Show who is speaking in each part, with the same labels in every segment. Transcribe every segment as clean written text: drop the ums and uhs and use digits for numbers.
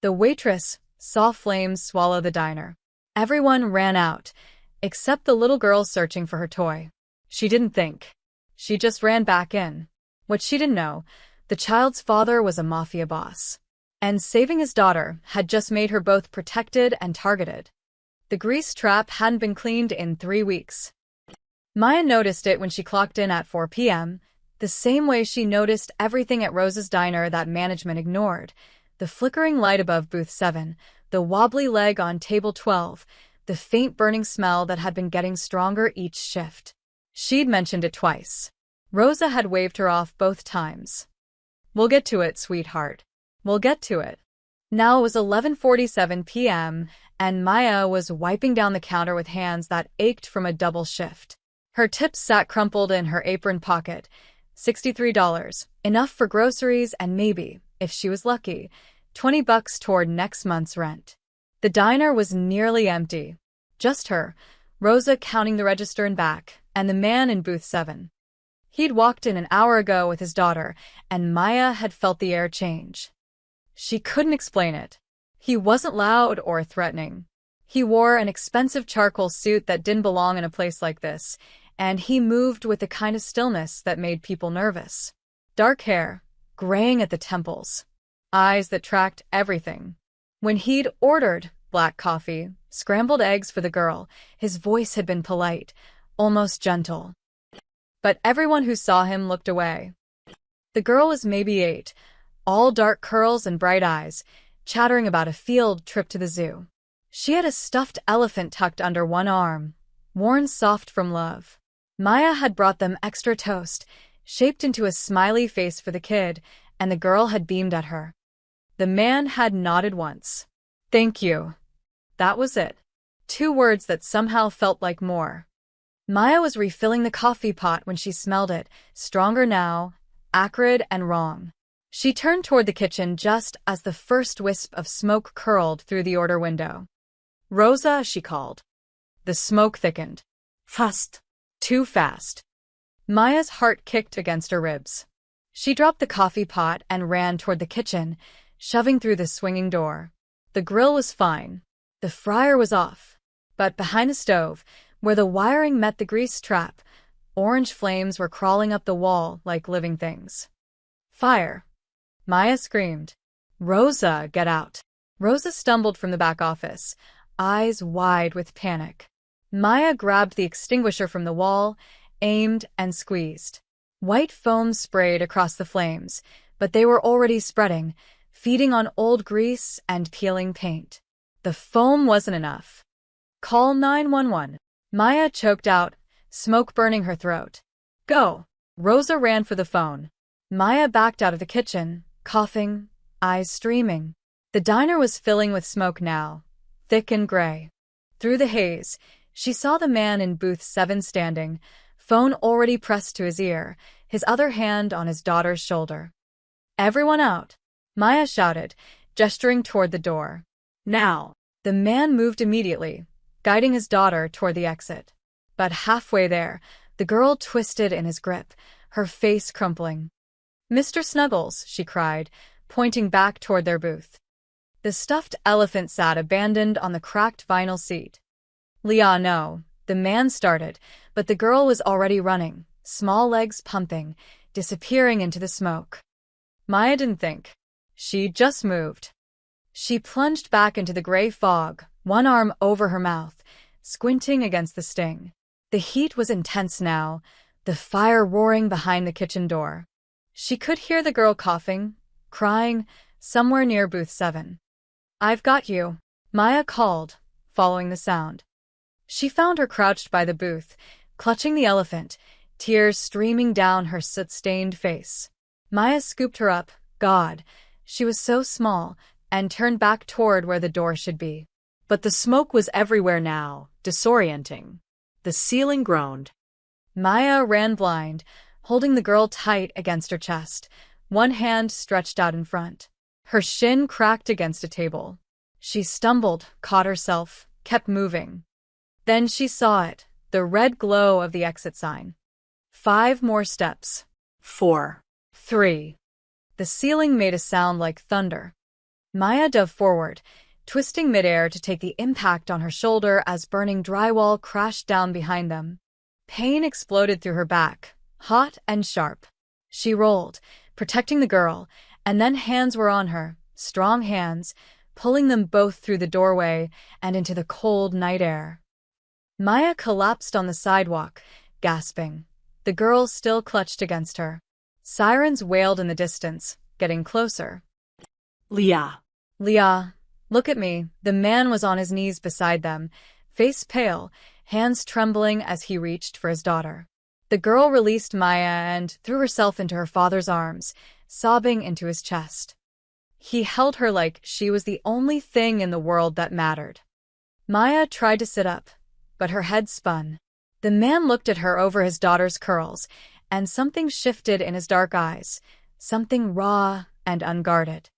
Speaker 1: The waitress saw flames swallow the diner. Everyone ran out, except the little girl searching for her toy. She didn't think. She just ran back in. What she didn't know, the child's father was a mafia boss. And saving his daughter had just made her both protected and targeted. The grease trap hadn't been cleaned in 3 weeks. Maya noticed it when she clocked in at 4 p.m., the same way she noticed everything at Rose's diner that management ignored. The flickering light above booth 7, the wobbly leg on table 12, the faint burning smell that had been getting stronger each shift. She'd mentioned it twice. Rosa had waved her off both times. "We'll get to it, sweetheart. We'll get to it." Now it was 11:47 p.m., and Maya was wiping down the counter with hands that ached from a double shift. Her tips sat crumpled in her apron pocket. $63, enough for groceries and maybe, if she was lucky, $20 toward next month's rent. The diner was nearly empty. Just her, Rosa counting the register and back, and the man in booth 7. He'd walked in an hour ago with his daughter, and Maya had felt the air change. She couldn't explain it. He wasn't loud or threatening. He wore an expensive charcoal suit that didn't belong in a place like this, and he moved with the kind of stillness that made people nervous. Dark hair, graying at the temples. Eyes that tracked everything. When he'd ordered black coffee, scrambled eggs for the girl, his voice had been polite, almost gentle. But everyone who saw him looked away. The girl was maybe 8, all dark curls and bright eyes, chattering about a field trip to the zoo. She had a stuffed elephant tucked under one arm, worn soft from love. Maya had brought them extra toast, shaped into a smiley face for the kid, and the girl had beamed at her. The man had nodded once. "Thank you." That was it. 2 words that somehow felt like more. Maya was refilling the coffee pot when she smelled it, stronger now, acrid and wrong. She turned toward the kitchen just as the first wisp of smoke curled through the order window. "Rosa," she called. The smoke thickened. Fast. Too fast. Maya's heart kicked against her ribs. She dropped the coffee pot and ran toward the kitchen, shoving through the swinging door. The grill was fine. The fryer was off. But behind the stove, where the wiring met the grease trap, orange flames were crawling up the wall like living things. "Fire!" Maya screamed. "Rosa, get out!" Rosa stumbled from the back office, eyes wide with panic. Maya grabbed the extinguisher from the wall, aimed, and squeezed. White foam sprayed across the flames, but they were already spreading, feeding on old grease and peeling paint. The foam wasn't enough. "Call 911. Maya choked out, smoke burning her throat. "Go!" Rosa ran for the phone. Maya backed out of the kitchen, coughing, eyes streaming. The diner was filling with smoke now, thick and gray. Through the haze, she saw the man in booth 7 standing, phone already pressed to his ear, his other hand on his daughter's shoulder. "Everyone out!" Maya shouted, gesturing toward the door. "Now!" The man moved immediately, guiding his daughter toward the exit. But halfway there, the girl twisted in his grip, her face crumpling. "Mr. Snuggles," she cried, pointing back toward their booth. The stuffed elephant sat abandoned on the cracked vinyl seat. "Leah, no," the man started, but the girl was already running, small legs pumping, disappearing into the smoke. Maya didn't think. She just moved. She plunged back into the gray fog, one arm over her mouth, squinting against the sting. The heat was intense now, the fire roaring behind the kitchen door. She could hear the girl coughing, crying, somewhere near booth 7. "I've got you," Maya called, following the sound. She found her crouched by the booth, clutching the elephant, tears streaming down her soot-stained face. Maya scooped her up, God, she was so small, and turned back toward where the door should be. But the smoke was everywhere now, disorienting. The ceiling groaned. Maya ran blind, holding the girl tight against her chest, one hand stretched out in front. Her shin cracked against a table. She stumbled, caught herself, kept moving. Then she saw it, the red glow of the exit sign. 5 more steps. 4. 3. The ceiling made a sound like thunder. Maya dove forward, twisting midair to take the impact on her shoulder as burning drywall crashed down behind them. Pain exploded through her back, hot and sharp. She rolled, protecting the girl, and then hands were on her, strong hands, pulling them both through the doorway and into the cold night air. Maya collapsed on the sidewalk, gasping. The girl still clutched against her. Sirens wailed in the distance, getting closer.
Speaker 2: Leah.
Speaker 1: Leah, look at me. The man was on his knees beside them, face pale, hands trembling as he reached for his daughter. The girl released Maya and threw herself into her father's arms, sobbing into his chest. He held her like she was the only thing in the world that mattered. Maya tried to sit up, but her head spun. The man looked at her over his daughter's curls, and something shifted in his dark eyes, something raw and unguarded.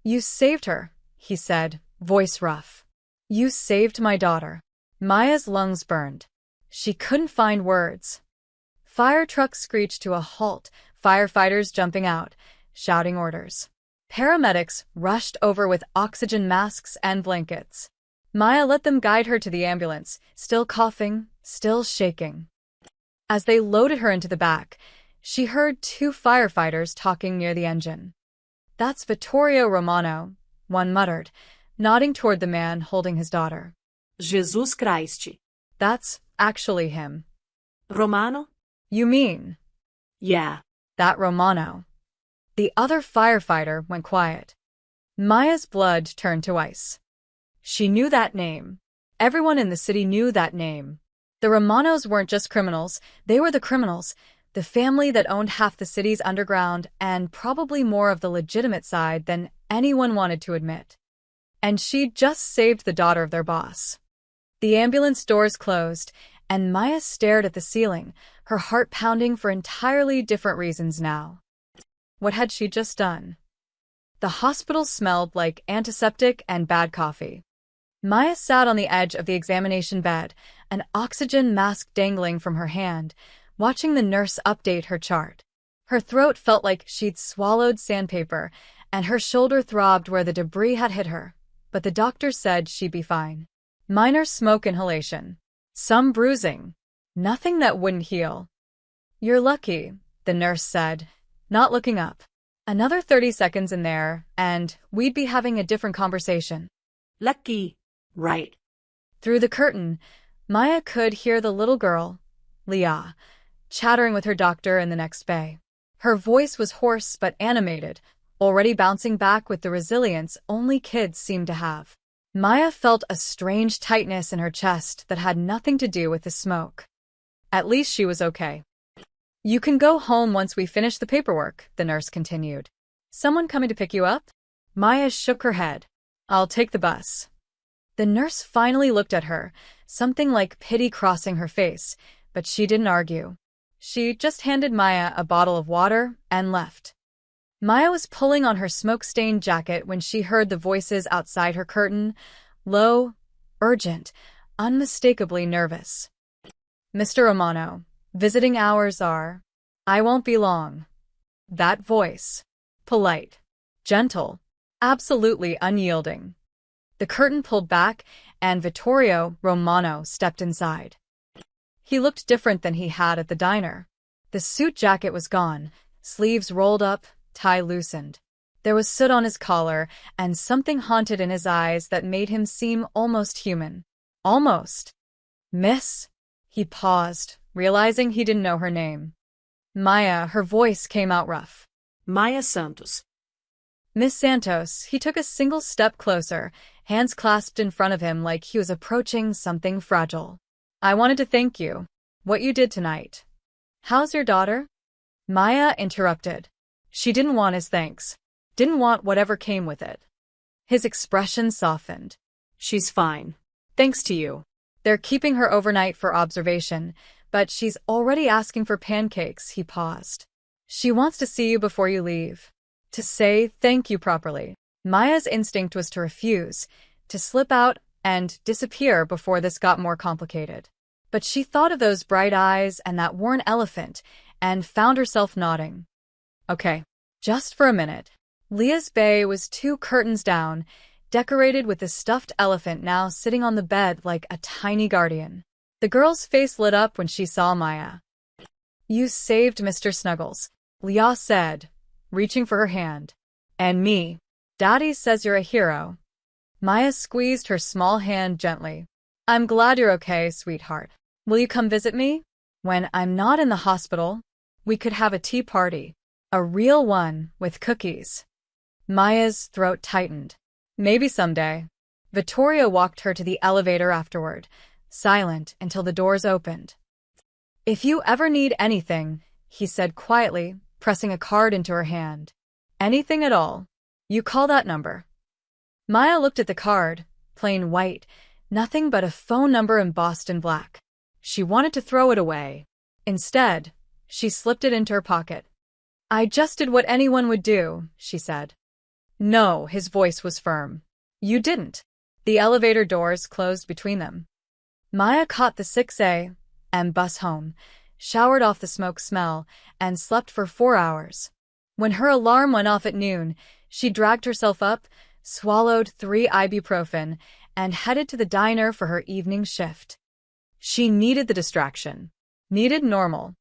Speaker 1: "You saved her," he said, voice rough. "You saved my daughter." Maya's lungs burned. She couldn't find words. Fire trucks screeched to a halt, firefighters jumping out, shouting orders. Paramedics rushed over with oxygen masks and blankets. Maya let them guide her to the ambulance, still coughing, still shaking. As they loaded her into the back, she heard two firefighters talking near the engine. "That's Vittorio Romano," one muttered, nodding toward the man holding his daughter.
Speaker 2: Jesus Christ.
Speaker 1: "That's actually him."
Speaker 2: Romano?
Speaker 1: "You mean?"
Speaker 2: Yeah.
Speaker 1: "That Romano." The other firefighter went quiet. Maya's blood turned to ice. She knew that name. Everyone in the city knew that name. The Romanos weren't just criminals, they were the criminals, the family that owned half the city's underground and probably more of the legitimate side than anyone wanted to admit. And she'd just saved the daughter of their boss. The ambulance doors closed, and Maya stared at the ceiling, her heart pounding for entirely different reasons now. What had she just done? The hospital smelled like antiseptic and bad coffee. Maya sat on the edge of the examination bed, an oxygen mask dangling from her hand, watching the nurse update her chart. Her throat felt like she'd swallowed sandpaper, and her shoulder throbbed where the debris had hit her, but the doctor said she'd be fine. Minor smoke inhalation. Some bruising. Nothing that wouldn't heal. "You're lucky," the nurse said, not looking up. "Another 30 seconds in there, and we'd be having a different conversation."
Speaker 2: Lucky. Right.
Speaker 1: Through the curtain, Maya could hear the little girl, Leah, chattering with her doctor in the next bay. Her voice was hoarse but animated, already bouncing back with the resilience only kids seem to have. Maya felt a strange tightness in her chest that had nothing to do with the smoke. At least she was okay. "You can go home once we finish the paperwork," the nurse continued. "Someone coming to pick you up?" Maya shook her head. "I'll take the bus." The nurse finally looked at her, something like pity crossing her face, but she didn't argue. She just handed Maya a bottle of water and left. Maya was pulling on her smoke-stained jacket when she heard the voices outside her curtain, low, urgent, unmistakably nervous. "Mr. Romano, visiting hours are. I won't be long." That voice. Polite. Gentle. Absolutely unyielding. The curtain pulled back, and Vittorio Romano stepped inside. He looked different than he had at the diner. The suit jacket was gone, sleeves rolled up, tie loosened. There was soot on his collar, and something haunted in his eyes that made him seem almost human. Almost. "Miss?" He paused, realizing he didn't know her name. "Maya," her voice came out rough.
Speaker 2: Maya Santos.
Speaker 1: "Miss Santos." He took a single step closer, hands clasped in front of him like he was approaching something fragile. "I wanted to thank you. What you did tonight." "How's your daughter?" Maya interrupted. She didn't want his thanks. Didn't want whatever came with it. His expression softened.
Speaker 2: She's fine.
Speaker 1: "Thanks to you. They're keeping her overnight for observation, but she's already asking for pancakes." He paused. "She wants to see you before you leave. To say thank you properly." Maya's instinct was to refuse, to slip out and disappear before this got more complicated. But she thought of those bright eyes and that worn elephant and found herself nodding. "Okay. Just for a minute." Leah's bay was 2 curtains down, decorated with a stuffed elephant now sitting on the bed like a tiny guardian. The girl's face lit up when she saw Maya. "You saved Mr. Snuggles," Leah said, reaching for her hand. "And me. Daddy says you're a hero." Maya squeezed her small hand gently. "I'm glad you're okay, sweetheart. Will you come visit me? When I'm not in the hospital, we could have a tea party. A real one, with cookies." Maya's throat tightened. "Maybe someday." Vittorio walked her to the elevator afterward, silent until the doors opened. "If you ever need anything," he said quietly, pressing a card into her hand. "Anything at all, you call that number." Maya looked at the card, plain white, nothing but a phone number embossed in black. She wanted to throw it away. Instead, she slipped it into her pocket. "I just did what anyone would do," she said. "No," his voice was firm. "You didn't." The elevator doors closed between them. Maya caught the 6 a.m. bus home, showered off the smoke smell, and slept for 4 hours. When her alarm went off at noon, she dragged herself up, swallowed 3 ibuprofen, and headed to the diner for her evening shift. She needed the distraction. Needed normal.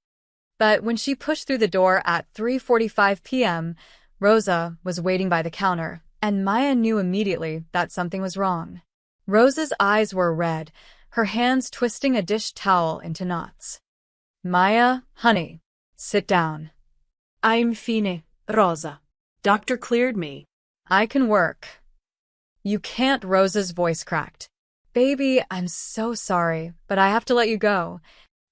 Speaker 1: But when she pushed through the door at 3:45 p.m., Rosa was waiting by the counter, and Maya knew immediately that something was wrong. Rosa's eyes were red, her hands twisting a dish towel into knots. "Maya, honey, sit down."
Speaker 2: I'm fine, Rosa. Doctor cleared me.
Speaker 1: "I can work." "You can't," Rosa's voice cracked. "Baby, I'm so sorry, but I have to let you go."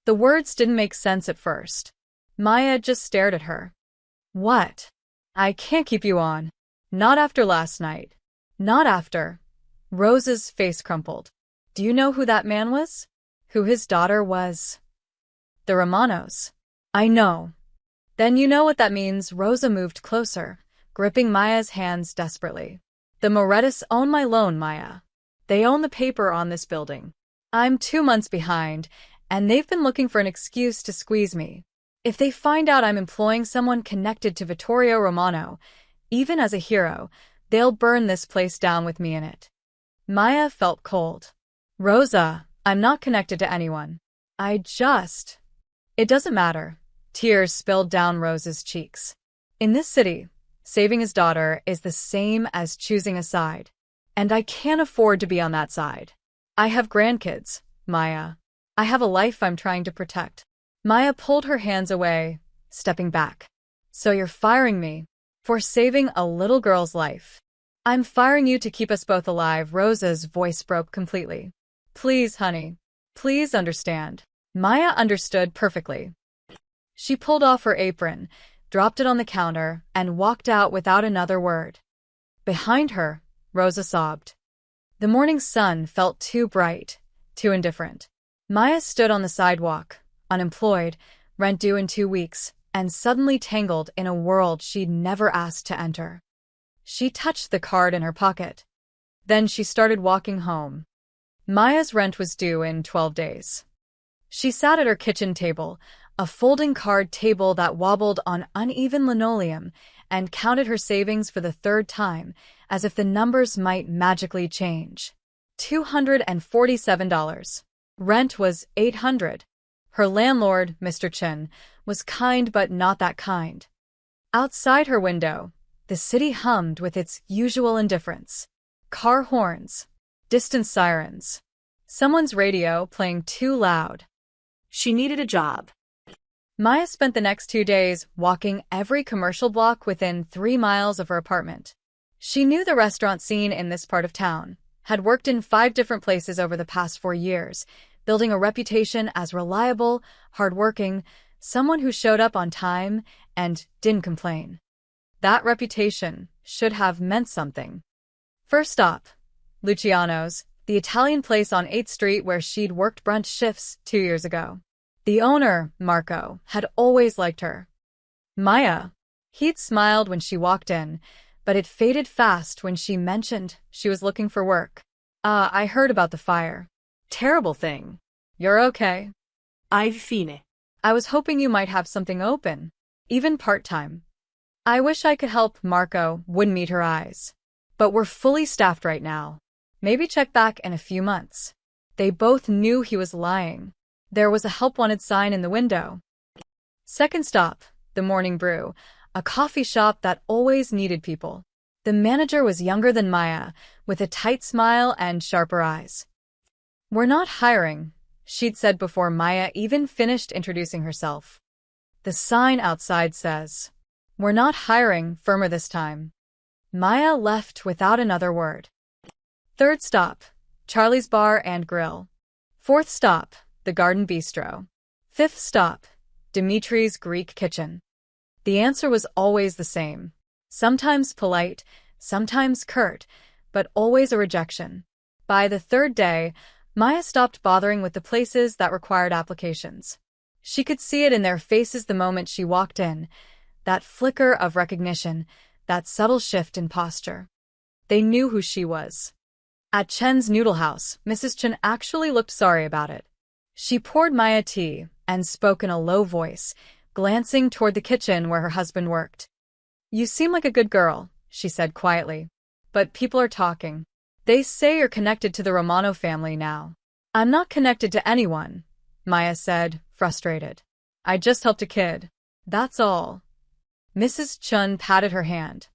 Speaker 1: The words didn't make sense at first. Maya just stared at her. "What?" "I can't keep you on. Not after last night. Not after." Rosa's face crumpled. "Do you know who that man was? Who his daughter was?" "The Romanos." "I know." "Then you know what that means." Rosa moved closer, gripping Maya's hands desperately. "The Morettis own my loan, Maya. They own the paper on this building. I'm 2 months behind, and they've been looking for an excuse to squeeze me. If they find out I'm employing someone connected to Vittorio Romano, even as a hero, they'll burn this place down with me in it." Maya felt cold. "Rosa, I'm not connected to anyone. It doesn't matter." Tears spilled down Rosa's cheeks. "In this city, saving his daughter is the same as choosing a side. And I can't afford to be on that side. I have grandkids, Maya. I have a life I'm trying to protect." Maya pulled her hands away, stepping back. "So you're firing me for saving a little girl's life?" "I'm firing you to keep us both alive." Rosa's voice broke completely. "Please, honey. Please understand." Maya understood perfectly. She pulled off her apron, dropped it on the counter, and walked out without another word. Behind her, Rosa sobbed. The morning sun felt too bright, too indifferent. Maya stood on the sidewalk, unemployed, rent due in 2 weeks, and suddenly tangled in a world she'd never asked to enter. She touched the card in her pocket. Then she started walking home. Maya's rent was due in 12 days. She sat at her kitchen table, a folding card table that wobbled on uneven linoleum, and counted her savings for the 3rd time, as if the numbers might magically change. $247. Rent was $800. Her landlord, Mr. Chin, was kind but not that kind. Outside her window, the city hummed with its usual indifference. Car horns, distant sirens, someone's radio playing too loud.
Speaker 2: She needed a job.
Speaker 1: Maya spent the next 2 days walking every commercial block within 3 miles of her apartment. She knew the restaurant scene in this part of town, had worked in 5 different places over the past 4 years, building a reputation as reliable, hardworking, someone who showed up on time and didn't complain. That reputation should have meant something. First stop, Luciano's, the Italian place on 8th Street where she'd worked brunch shifts 2 years ago. The owner, Marco, had always liked her. Maya. He'd smiled when she walked in, but it faded fast when she mentioned she was looking for work. I heard about the fire."
Speaker 2: Terrible thing.
Speaker 1: "You're okay?"
Speaker 2: I've fine.
Speaker 1: "I was hoping you might have something open, even part-time." I wish I could help. Marco wouldn't meet her eyes. But we're fully staffed right now. Maybe check back in a few months. They both knew he was lying. There was a help wanted sign in the window. Second stop, the Morning Brew, a coffee shop that always needed people. The manager was younger than Maya, with a tight smile and sharper eyes. We're not hiring, she'd said before Maya even finished introducing herself. The sign outside says, we're not hiring, firmer this time. Maya left without another word. Third stop, Charlie's Bar and Grill. Fourth stop, the Garden Bistro. Fifth stop, Dimitri's Greek Kitchen. The answer was always the same. Sometimes polite, sometimes curt, but always a rejection. By the third day, Maya stopped bothering with the places that required applications. She could see it in their faces the moment she walked in, that flicker of recognition, that subtle shift in posture. They knew who she was. At Chen's Noodle House, Mrs. Chen actually looked sorry about it. She poured Maya tea and spoke in a low voice, glancing toward the kitchen where her husband worked. You seem like a good girl, she said quietly. But people are talking. They say you're connected to the Romano family now. I'm not connected to anyone, Maya said, frustrated. I just helped a kid. That's all. Mrs. Chun patted her hand.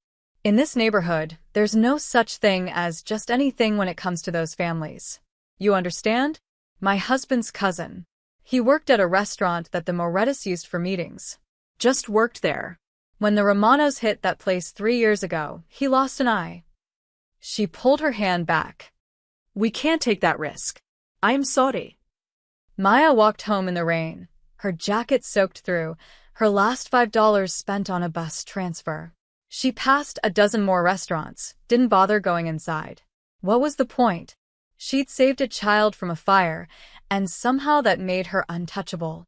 Speaker 1: In this neighborhood, there's no such thing as just anything when it comes to those families. You understand? My husband's cousin. He worked at a restaurant that the Morettis used for meetings. Just worked there. When the Romanos hit that place 3 years ago, he lost an eye. She pulled her hand back. We can't take that risk. I'm sorry. Maya walked home in the rain, her jacket soaked through, her last $5 spent on a bus transfer. She passed a dozen more restaurants, didn't bother going inside. What was the point? She'd saved a child from a fire, and somehow that made her untouchable.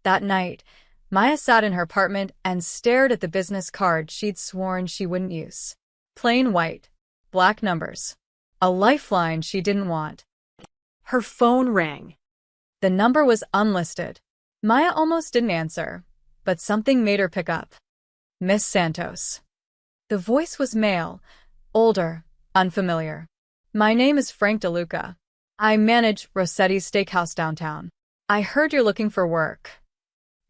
Speaker 1: That night, Maya sat in her apartment and stared at the business card she'd sworn she wouldn't use. Plain white, black numbers. A lifeline she didn't want. Her phone rang. The number was unlisted. Maya almost didn't answer, but something made her pick up. Miss Santos. The voice was male, older, unfamiliar. My name is Frank DeLuca. I manage Rossetti's Steakhouse downtown. I heard you're looking for work.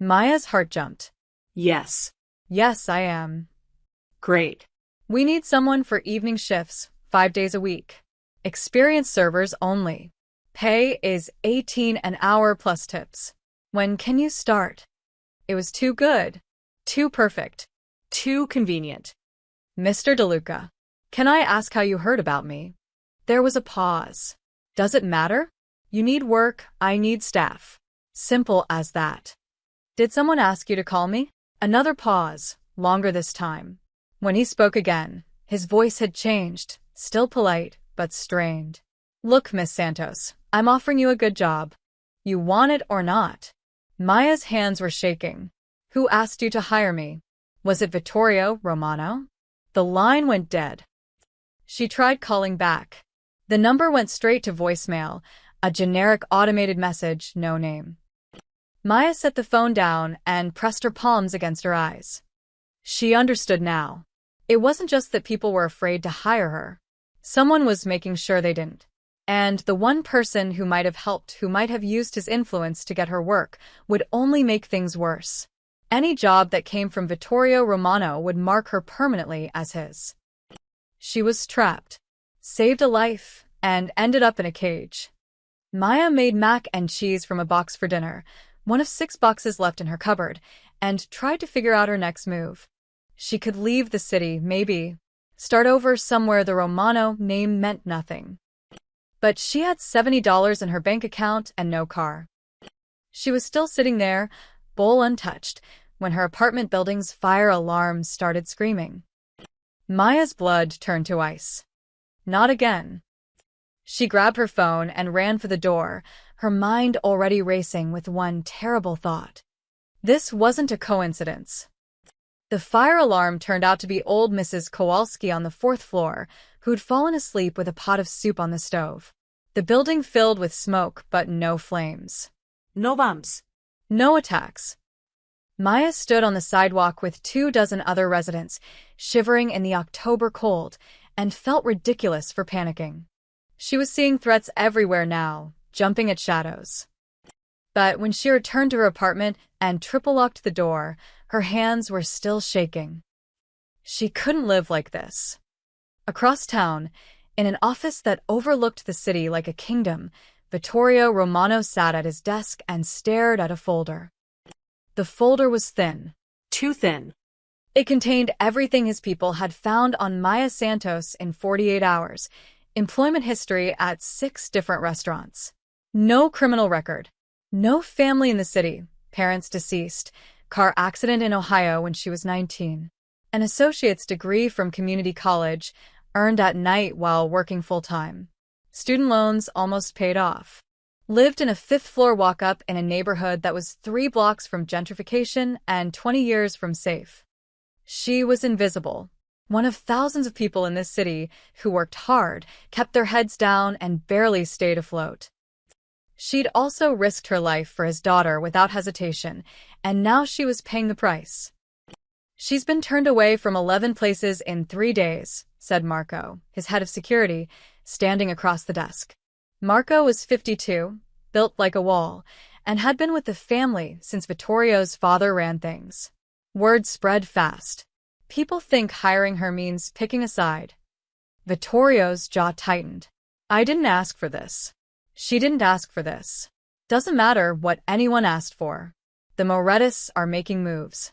Speaker 1: Maya's heart jumped. Yes. Yes, I am. Great. We need someone for evening shifts, 5 days a week. Experienced servers only. Pay is $18 an hour plus tips. When can you start? It was too good. Too perfect. Too convenient. Mr. DeLuca, can I ask how you heard about me? There was a pause. Does it matter? You need work, I need staff. Simple as that. Did someone ask you to call me? Another pause, longer this time. When he spoke again, his voice had changed, still polite, but strained. Look, Miss Santos, I'm offering you a good job. You want it or not? Maya's hands were shaking. Who asked you to hire me? Was it Vittorio Romano? The line went dead. She tried calling back. The number went straight to voicemail, a generic automated message, no name. Maya set the phone down and pressed her palms against her eyes. She understood now. It wasn't just that people were afraid to hire her. Someone was making sure they didn't. And the one person who might have helped, who might have used his influence to get her work, would only make things worse. Any job that came from Vittorio Romano would mark her permanently as his. She was trapped, saved a life, and ended up in a cage. Maya made mac and cheese from a box for dinner, one of 6 boxes left in her cupboard, and tried to figure out her next move. She could leave the city, maybe. Start over somewhere the Romano name meant nothing. But she had $70 in her bank account and no car. She was still sitting there, bowl untouched, when her apartment building's fire alarm started screaming. Maya's blood turned to ice. Not again. She grabbed her phone and ran for the door, her mind already racing with one terrible thought. This wasn't a coincidence. The fire alarm turned out to be old Mrs. Kowalski on the 4th floor, who'd fallen asleep with a pot of soup on the stove. The building filled with smoke, but no flames. No bombs. No attacks. Maya stood on the sidewalk with 24 other residents, shivering in the October cold, and felt ridiculous for panicking. She was seeing threats everywhere now, jumping at shadows. But when she returned to her apartment and triple-locked the door, her hands were still shaking. She couldn't live like this. Across town, in an office that overlooked the city like a kingdom, Vittorio Romano sat at his desk and stared at a folder. The folder was thin.
Speaker 2: Too thin.
Speaker 1: It contained everything his people had found on Maya Santos in 48 hours, employment history at 6 different restaurants. No criminal record. No family in the city, parents deceased, car accident in Ohio when she was 19. An associate's degree from community college, earned at night while working full-time. Student loans almost paid off. Lived in a 5th-floor walk-up in a neighborhood that was 3 blocks from gentrification and 20 years from safe. She was invisible. One of thousands of people in this city who worked hard, kept their heads down, and barely stayed afloat. She'd also risked her life for his daughter without hesitation, and now she was paying the price. She's been turned away from 11 places in 3 days, said Marco, his head of security, standing across the desk. Marco was 52, built like a wall, and had been with the family since Vittorio's father ran things. Word spread fast. People think hiring her means picking a side. Vittorio's jaw tightened. I didn't ask for this. She didn't ask for this. Doesn't matter what anyone asked for. The Morettis are making moves.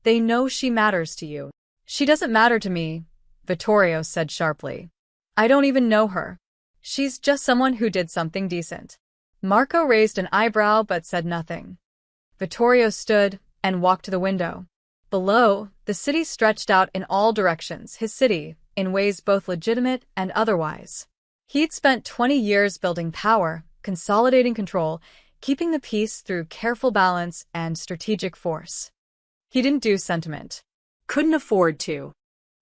Speaker 1: They know she matters to you. She doesn't matter to me, Vittorio said sharply. I don't even know her. She's just someone who did something decent. Marco raised an eyebrow but said nothing. Vittorio stood and walked to the window. Below, the city stretched out in all directions, his city, in ways both legitimate and otherwise. He'd spent 20 years building power, consolidating control, keeping the peace through careful balance and strategic force. He didn't do sentiment.
Speaker 2: Couldn't afford to.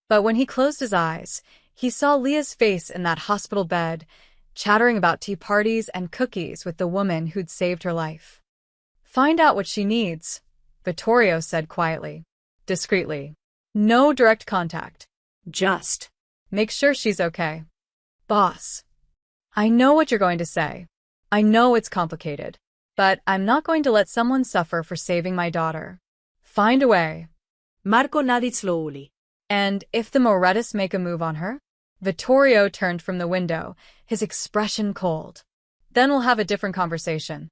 Speaker 1: But when he closed his eyes, he saw Leah's face in that hospital bed, chattering about tea parties and cookies with the woman who'd saved her life. Find out what she needs, Vittorio said quietly, discreetly. No direct contact.
Speaker 2: Just
Speaker 1: make sure she's okay. Boss. I know what you're going to say. I know it's complicated. But I'm not going to let someone suffer for saving my daughter. Find a way.
Speaker 2: Marco nodded slowly.
Speaker 1: And if the Morettis make a move on her? Vittorio turned from the window, his expression cold. Then we'll have a different conversation.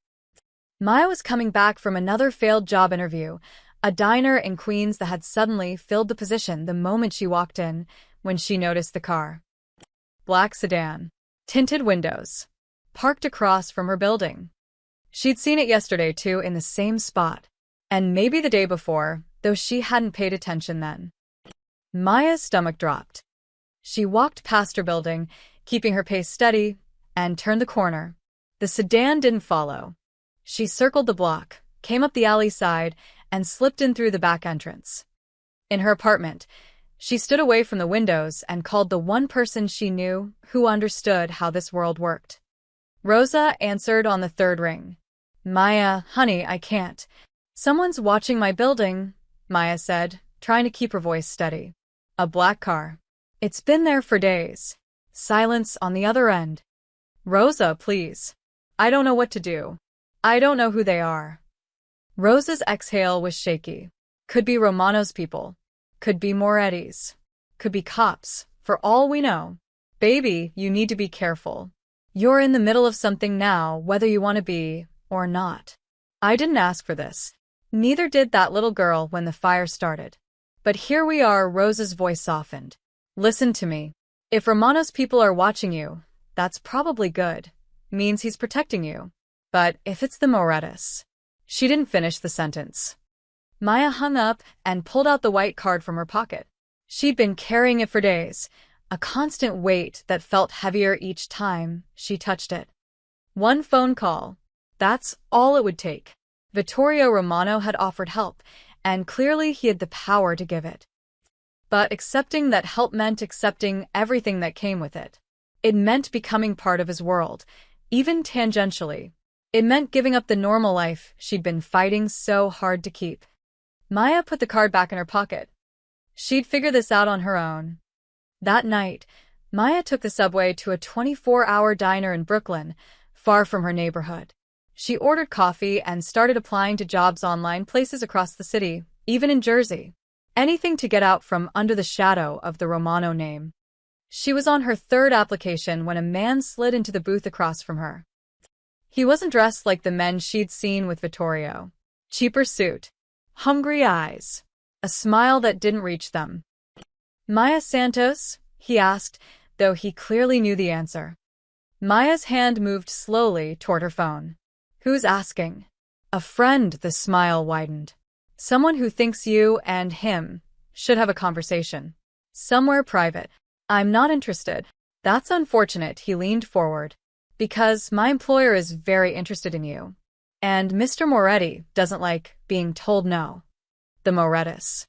Speaker 1: Maya was coming back from another failed job interview, a diner in Queens that had suddenly filled the position the moment she walked in, when she noticed the car. Black sedan. Tinted windows. Parked across from her building. She'd seen it yesterday too, in the same spot. And maybe the day before, though she hadn't paid attention then. Maya's stomach dropped. She walked past her building, keeping her pace steady, and turned the corner. The sedan didn't follow. She circled the block, came up the alley side, and slipped in through the back entrance. In her apartment, she stood away from the windows and called the one person she knew who understood how this world worked. Rosa answered on the 3rd ring. Maya, honey, I can't. Someone's watching my building, Maya said, trying to keep her voice steady. A black car. It's been there for days. Silence on the other end. Rosa, please. I don't know what to do. I don't know who they are. Rosa's exhale was shaky. Could be Romano's people. Could be Moretti's. Could be cops, for all we know. Baby, you need to be careful. You're in the middle of something now, whether you want to be or not. I didn't ask for this. Neither did that little girl when the fire started. But here we are, Rosa's voice softened. Listen to me. If Romano's people are watching you, that's probably good. Means he's protecting you. But if it's the Morettis... She didn't finish the sentence. Maya hung up and pulled out the white card from her pocket. She'd been carrying it for days, a constant weight that felt heavier each time she touched it. One phone call. That's all it would take. Vittorio Romano had offered help, and clearly he had the power to give it. But accepting that help meant accepting everything that came with it. It meant becoming part of his world, even tangentially. It meant giving up the normal life she'd been fighting so hard to keep. Maya put the card back in her pocket. She'd figure this out on her own. That night, Maya took the subway to a 24-hour diner in Brooklyn, far from her neighborhood. She ordered coffee and started applying to jobs online places across the city, even in Jersey. Anything to get out from under the shadow of the Romano name. She was on her third application when a man slid into the booth across from her. He wasn't dressed like the men she'd seen with Vittorio. Cheaper suit. Hungry eyes. A smile that didn't reach them. "Maya Santos?" he asked, though he clearly knew the answer. Maya's hand moved slowly toward her phone. "Who's asking?" "A friend," the smile widened. "Someone who thinks you and him should have a conversation. Somewhere private." "I'm not interested." "That's unfortunate," he leaned forward. "Because my employer is very interested in you. And Mr. Moretti doesn't like being told no." The Morettis.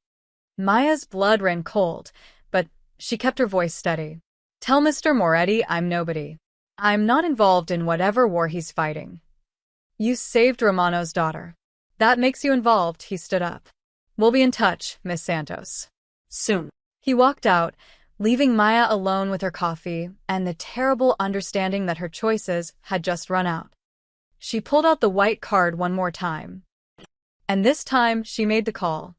Speaker 1: Maya's blood ran cold, but she kept her voice steady. "Tell Mr. Moretti I'm nobody. I'm not involved in whatever war he's fighting." "You saved Romano's daughter. That makes you involved," he stood up. "We'll be in touch, Miss Santos."
Speaker 2: Soon.
Speaker 1: He walked out, leaving Maya alone with her coffee and the terrible understanding that her choices had just run out. She pulled out the white card one more time. And this time, she made the call.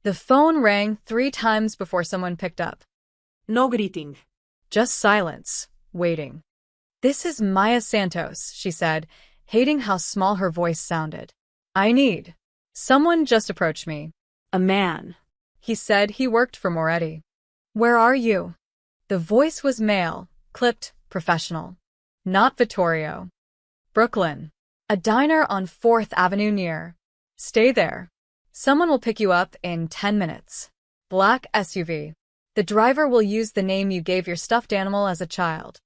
Speaker 1: The phone rang 3 times before someone picked up.
Speaker 2: No greeting.
Speaker 1: Just silence, waiting. "This is Maya Santos," she said, hating how small her voice sounded. "I need." "Someone just approached me."
Speaker 2: A man.
Speaker 1: He said he worked for Moretti. "Where are you?" The voice was male, clipped, professional. "Not Vittorio." "Brooklyn. A diner on 4th Avenue near." "Stay there. Someone will pick you up in 10 minutes. Black SUV. The driver will use the name you gave your stuffed animal as a child."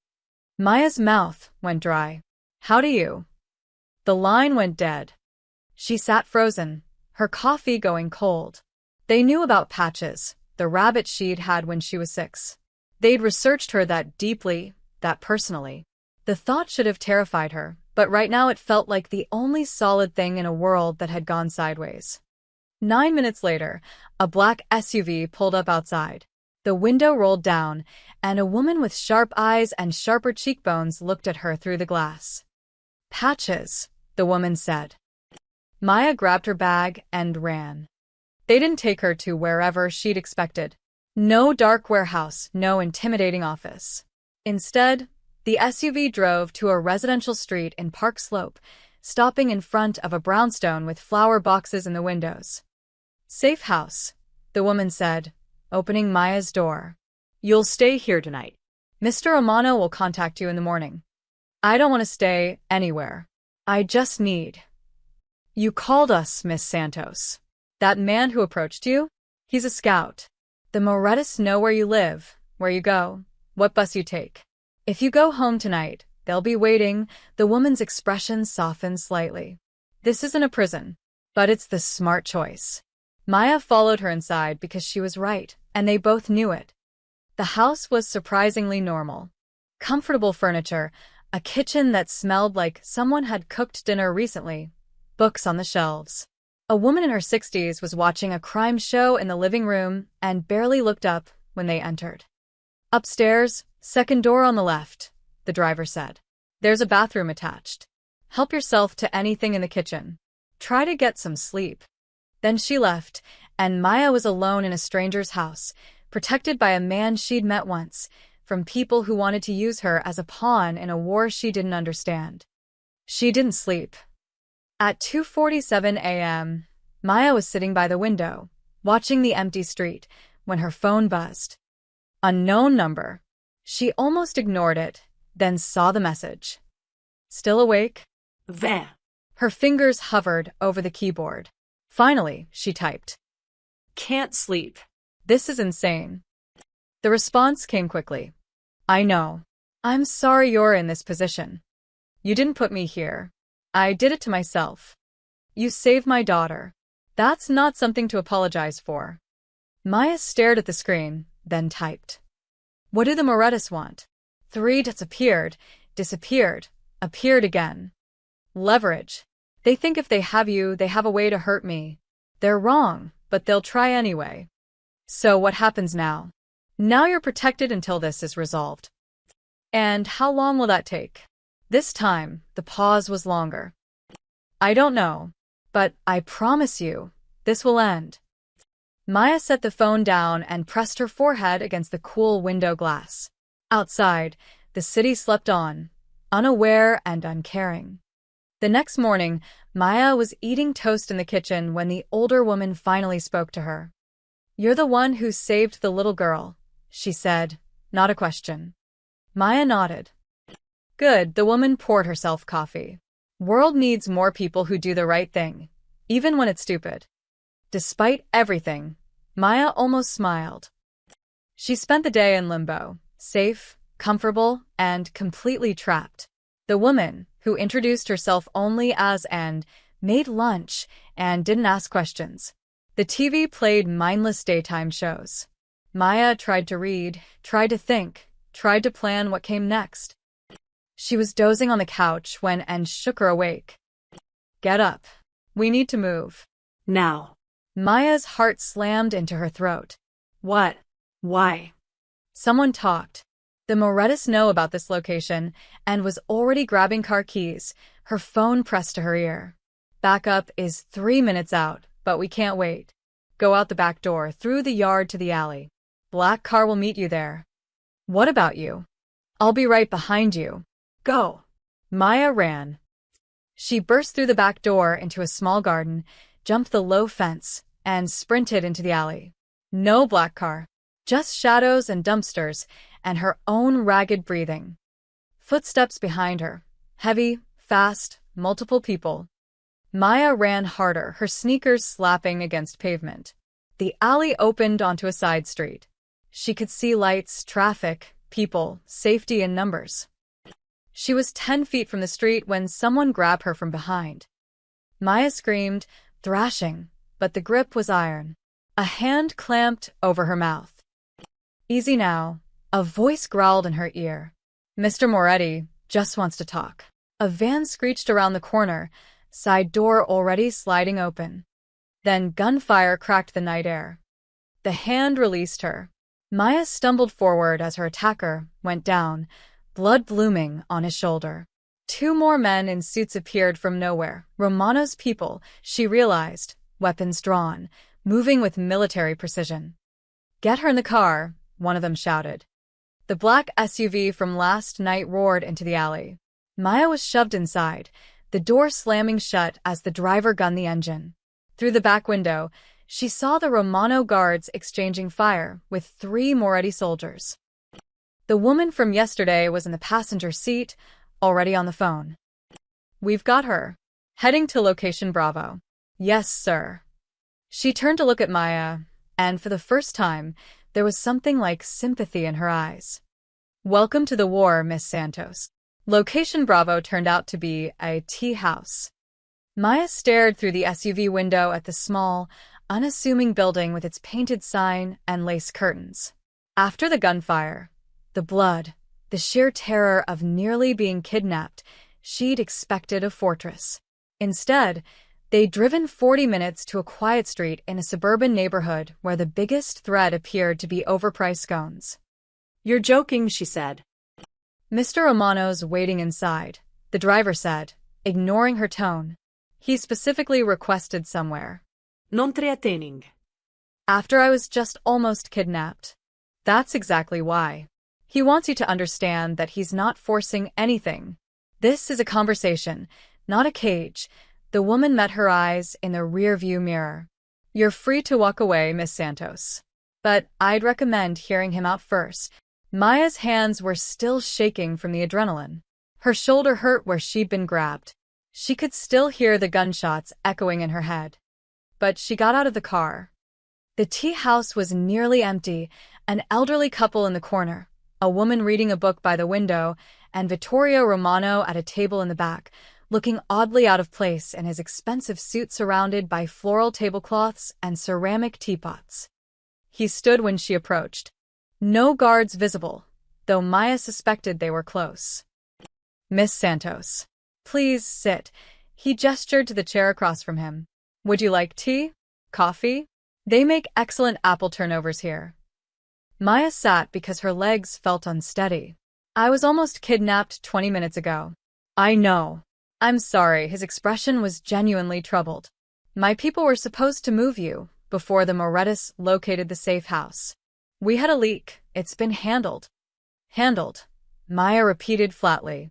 Speaker 1: Maya's mouth went dry. "How do you?" The line went dead. She sat frozen, her coffee going cold. They knew about Patches, the rabbit she'd had when she was 6. They'd researched her that deeply, that personally. The thought should have terrified her, but right now it felt like the only solid thing in a world that had gone sideways. 9 minutes later, a black SUV pulled up outside. The window rolled down, and a woman with sharp eyes and sharper cheekbones looked at her through the glass. "Patches," the woman said. Maya grabbed her bag and ran. They didn't take her to wherever she'd expected. No dark warehouse, no intimidating office. Instead, the SUV drove to a residential street in Park Slope, stopping in front of a brownstone with flower boxes in the windows. "Safe house," the woman said, opening Maya's door. "You'll stay here tonight. Mr. Romano will contact you in the morning." "I don't want to stay anywhere. I just need." "You called us, Miss Santos." "That man who approached you? He's a scout. The Morettis know where you live, where you go, what bus you take. If you go home tonight, they'll be waiting." The woman's expression softened slightly. "This isn't a prison, but it's the smart choice." Maya followed her inside because she was right, and they both knew it. The house was surprisingly normal. Comfortable furniture, a kitchen that smelled like someone had cooked dinner recently, books on the shelves. A woman in her 60s was watching a crime show in the living room and barely looked up when they entered. "Upstairs, second door on the left," the driver said. "There's a bathroom attached. Help yourself to anything in the kitchen. Try to get some sleep." Then she left, and Maya was alone in a stranger's house, protected by a man she'd met once, from people who wanted to use her as a pawn in a war she didn't understand. She didn't sleep. At 2:47 a.m., Maya was sitting by the window, watching the empty street, when her phone buzzed. Unknown number. She almost ignored it, then saw the message. "Still awake?"
Speaker 2: There.
Speaker 1: Her fingers hovered over the keyboard. Finally, she typed.
Speaker 2: Can't sleep.
Speaker 1: "This is insane." The response came quickly. "I know. I'm sorry you're in this position. You didn't put me here. I did it to myself. You saved my daughter. That's not something to apologize for." Maya stared at the screen, then typed. "What do the Morettis want?" 3 dots appeared, disappeared, appeared again. "Leverage. They think if they have you, they have a way to hurt me. They're wrong. but they'll try anyway. So what happens now? Now you're protected until this is resolved. And how long will that take? This time, the pause was longer. I don't know, but I promise you, this will end. Maya set the phone down and pressed her forehead against the cool window glass. Outside, the city slept on, unaware and uncaring. The next morning, Maya was eating toast in the kitchen when the older woman finally spoke to her. "You're the one who saved the little girl," she said, not a question. Maya nodded. Good, the woman poured herself coffee. World needs more people who do the right thing, even when it's stupid. Despite everything, Maya almost smiled. She spent the day in limbo, safe, comfortable, and completely trapped. The woman, who introduced herself only as N, made lunch and didn't ask questions. The TV played mindless daytime shows. Maya tried to read, tried to think, tried to plan what came next. She was dozing on the couch when N shook her awake. "Get up. We need to move."
Speaker 2: Now.
Speaker 1: Maya's heart slammed into her throat.
Speaker 2: What? Why?
Speaker 1: Someone talked. The Morettas know about this location and was already grabbing car keys, her phone pressed to her ear. "Backup is 3 minutes out, but we can't wait. Go out the back door, through the yard to the alley. Black car will meet you there." "What about you?" "I'll be right behind you."
Speaker 2: Go.
Speaker 1: Maya ran. She burst through the back door into a small garden, jumped the low fence, and sprinted into the alley. No black car, just shadows and dumpsters, and her own ragged breathing. Footsteps behind her, heavy, fast, multiple people. Maya ran harder, her sneakers slapping against pavement. The alley opened onto a side street. She could see lights, traffic, people, safety in numbers. She was 10 feet from the street when someone grabbed her from behind. Maya screamed, thrashing, but the grip was iron. A hand clamped over her mouth. "Easy now," a voice growled in her ear. "Mr. Moretti just wants to talk." A van screeched around the corner, side door already sliding open. Then gunfire cracked the night air. The hand released her. Maya stumbled forward as her attacker went down, blood blooming on his shoulder. 2 more men in suits appeared from nowhere. Romano's people, she realized, weapons drawn, moving with military precision. "Get her in the car," one of them shouted. The black SUV from last night roared into the alley. Maya was shoved inside, the door slamming shut as the driver gunned the engine. Through the back window, she saw the Romano guards exchanging fire with 3 Moretti soldiers. The woman from yesterday was in the passenger seat, already on the phone. "We've got her. Heading to location Bravo." "Yes, sir." She turned to look at Maya, and for the first time, there was something like sympathy in her eyes. "Welcome to the war, Miss Santos." Location Bravo turned out to be a tea house. Maya stared through the SUV window at the small, unassuming building with its painted sign and lace curtains. After the gunfire, the blood, the sheer terror of nearly being kidnapped, she'd expected a fortress. Instead, they'd driven 40 minutes to a quiet street in a suburban neighborhood where the biggest threat appeared to be overpriced scones.
Speaker 2: "You're joking," she said.
Speaker 1: "Mr. Romano's waiting inside," the driver said, ignoring her tone. "He specifically requested somewhere."
Speaker 2: Non threatening.
Speaker 1: "After I was just almost kidnapped." "That's exactly why. He wants you to understand that he's not forcing anything. This is a conversation, not a cage." The woman met her eyes in the rear-view mirror. "You're free to walk away, Miss Santos. But I'd recommend hearing him out first." Maya's hands were still shaking from the adrenaline. Her shoulder hurt where she'd been grabbed. She could still hear the gunshots echoing in her head. But she got out of the car. The tea house was nearly empty, an elderly couple in the corner, a woman reading a book by the window, and Vittorio Romano at a table in the back, looking oddly out of place in his expensive suit surrounded by floral tablecloths and ceramic teapots. He stood when she approached. No guards visible, though Maya suspected they were close. "Miss Santos, please sit." He gestured to the chair across from him. "Would you like tea? Coffee?" They make excellent apple turnovers here. Maya sat because her legs felt unsteady. I was almost kidnapped 20 minutes ago. I know. I'm sorry, his expression was genuinely troubled. My people were supposed to move you before the Morettis located the safe house. We had a leak. It's been handled. Handled, Maya repeated flatly.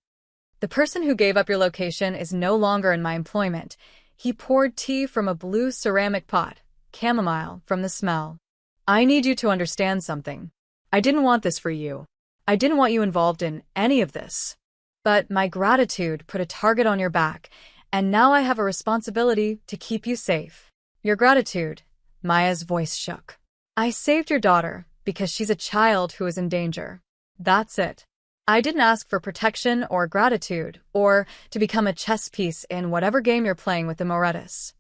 Speaker 1: The person who gave up your location is no longer in my employment. He poured tea from a blue ceramic pot, chamomile from the smell. I need you to understand something. I didn't want this for you. I didn't want you involved in any of this. But my gratitude put a target on your back, and now I have a responsibility to keep you safe. Your gratitude, Maya's voice shook. I saved your daughter because she's a child who is in danger. That's it. I didn't ask for protection or gratitude, or to become a chess piece in whatever game you're playing with the Morettis.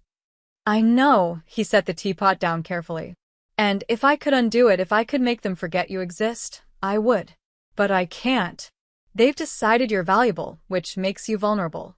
Speaker 1: I know, he set the teapot down carefully. And if I could undo it, if I could make them forget you exist, I would. But I can't. They've decided you're valuable, which makes you vulnerable.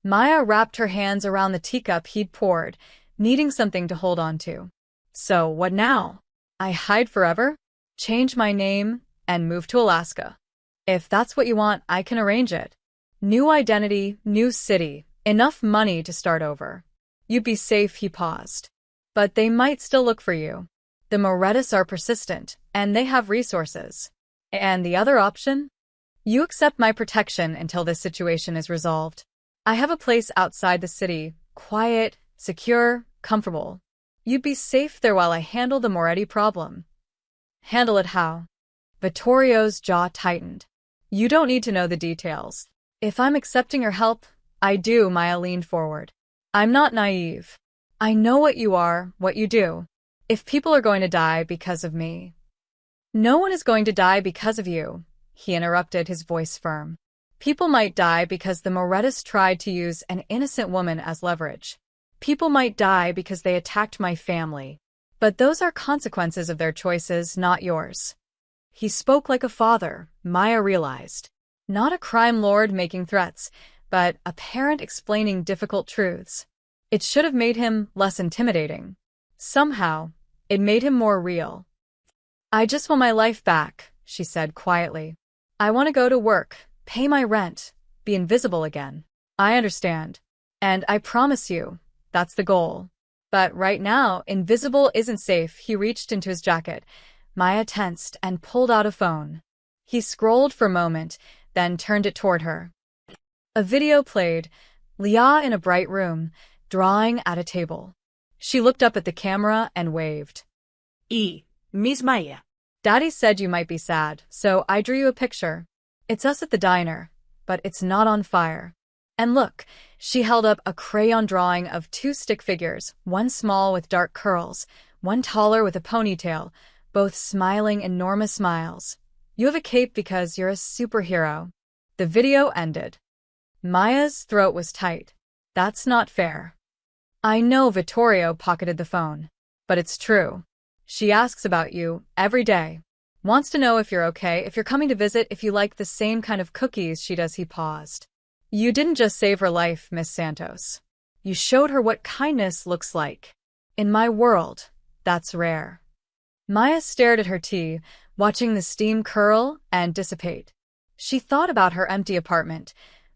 Speaker 1: Maya wrapped her hands around the teacup he'd poured, needing something to hold on to. So, what now? I hide forever? Change my name and move to Alaska. If that's what you want, I can arrange it. New identity, new city, enough money to start over. You'd be safe, he paused. But they might still look for you. The Morettis are persistent, and they have resources. And the other option? You accept my protection until this situation is resolved. I have a place outside the city, quiet, secure, comfortable. You'd be safe there while I handle the Moretti problem. Handle it how? Vittorio's jaw tightened. You don't need to know the details. If I'm accepting your help, I do, Maya leaned forward. I'm not naive. I know what you are, what you do. If people are going to die because of me. No one is going to die because of you, he interrupted, his voice firm. People might die because the Morettis tried to use an innocent woman as leverage. People might die because they attacked my family. But those are consequences of their choices, not yours. He spoke like a father, Maya realized. Not a crime lord making threats, but a parent explaining difficult truths. It should have made him less intimidating. Somehow, it made him more real. I just want my life back, she said quietly. I want to go to work, pay my rent, be invisible again. I understand. And I promise you, that's the goal. But right now, invisible isn't safe. He reached into his jacket. Maya tensed and pulled out a phone. He scrolled for a moment, then turned it toward her. A video played, Leah in a bright room, drawing at a table. She looked up at the camera and waved.
Speaker 2: Miss Maya.
Speaker 1: Daddy said you might be sad, so I drew you a picture. It's us at the diner, but it's not on fire. And look, she held up a crayon drawing of two stick figures, one small with dark curls, one taller with a ponytail, both smiling enormous smiles. You have a cape because you're a superhero. The video ended. Maya's throat was tight. That's not fair. I know, Vittorio pocketed the phone. But it's true. She asks about you every day. Wants to know if you're okay, if you're coming to visit, if you like the same kind of cookies she does. He paused. You didn't just save her life, Miss Santos. You showed her what kindness looks like. In my world, that's rare. Maya stared at her tea, watching the steam curl and dissipate. She thought about her empty apartment,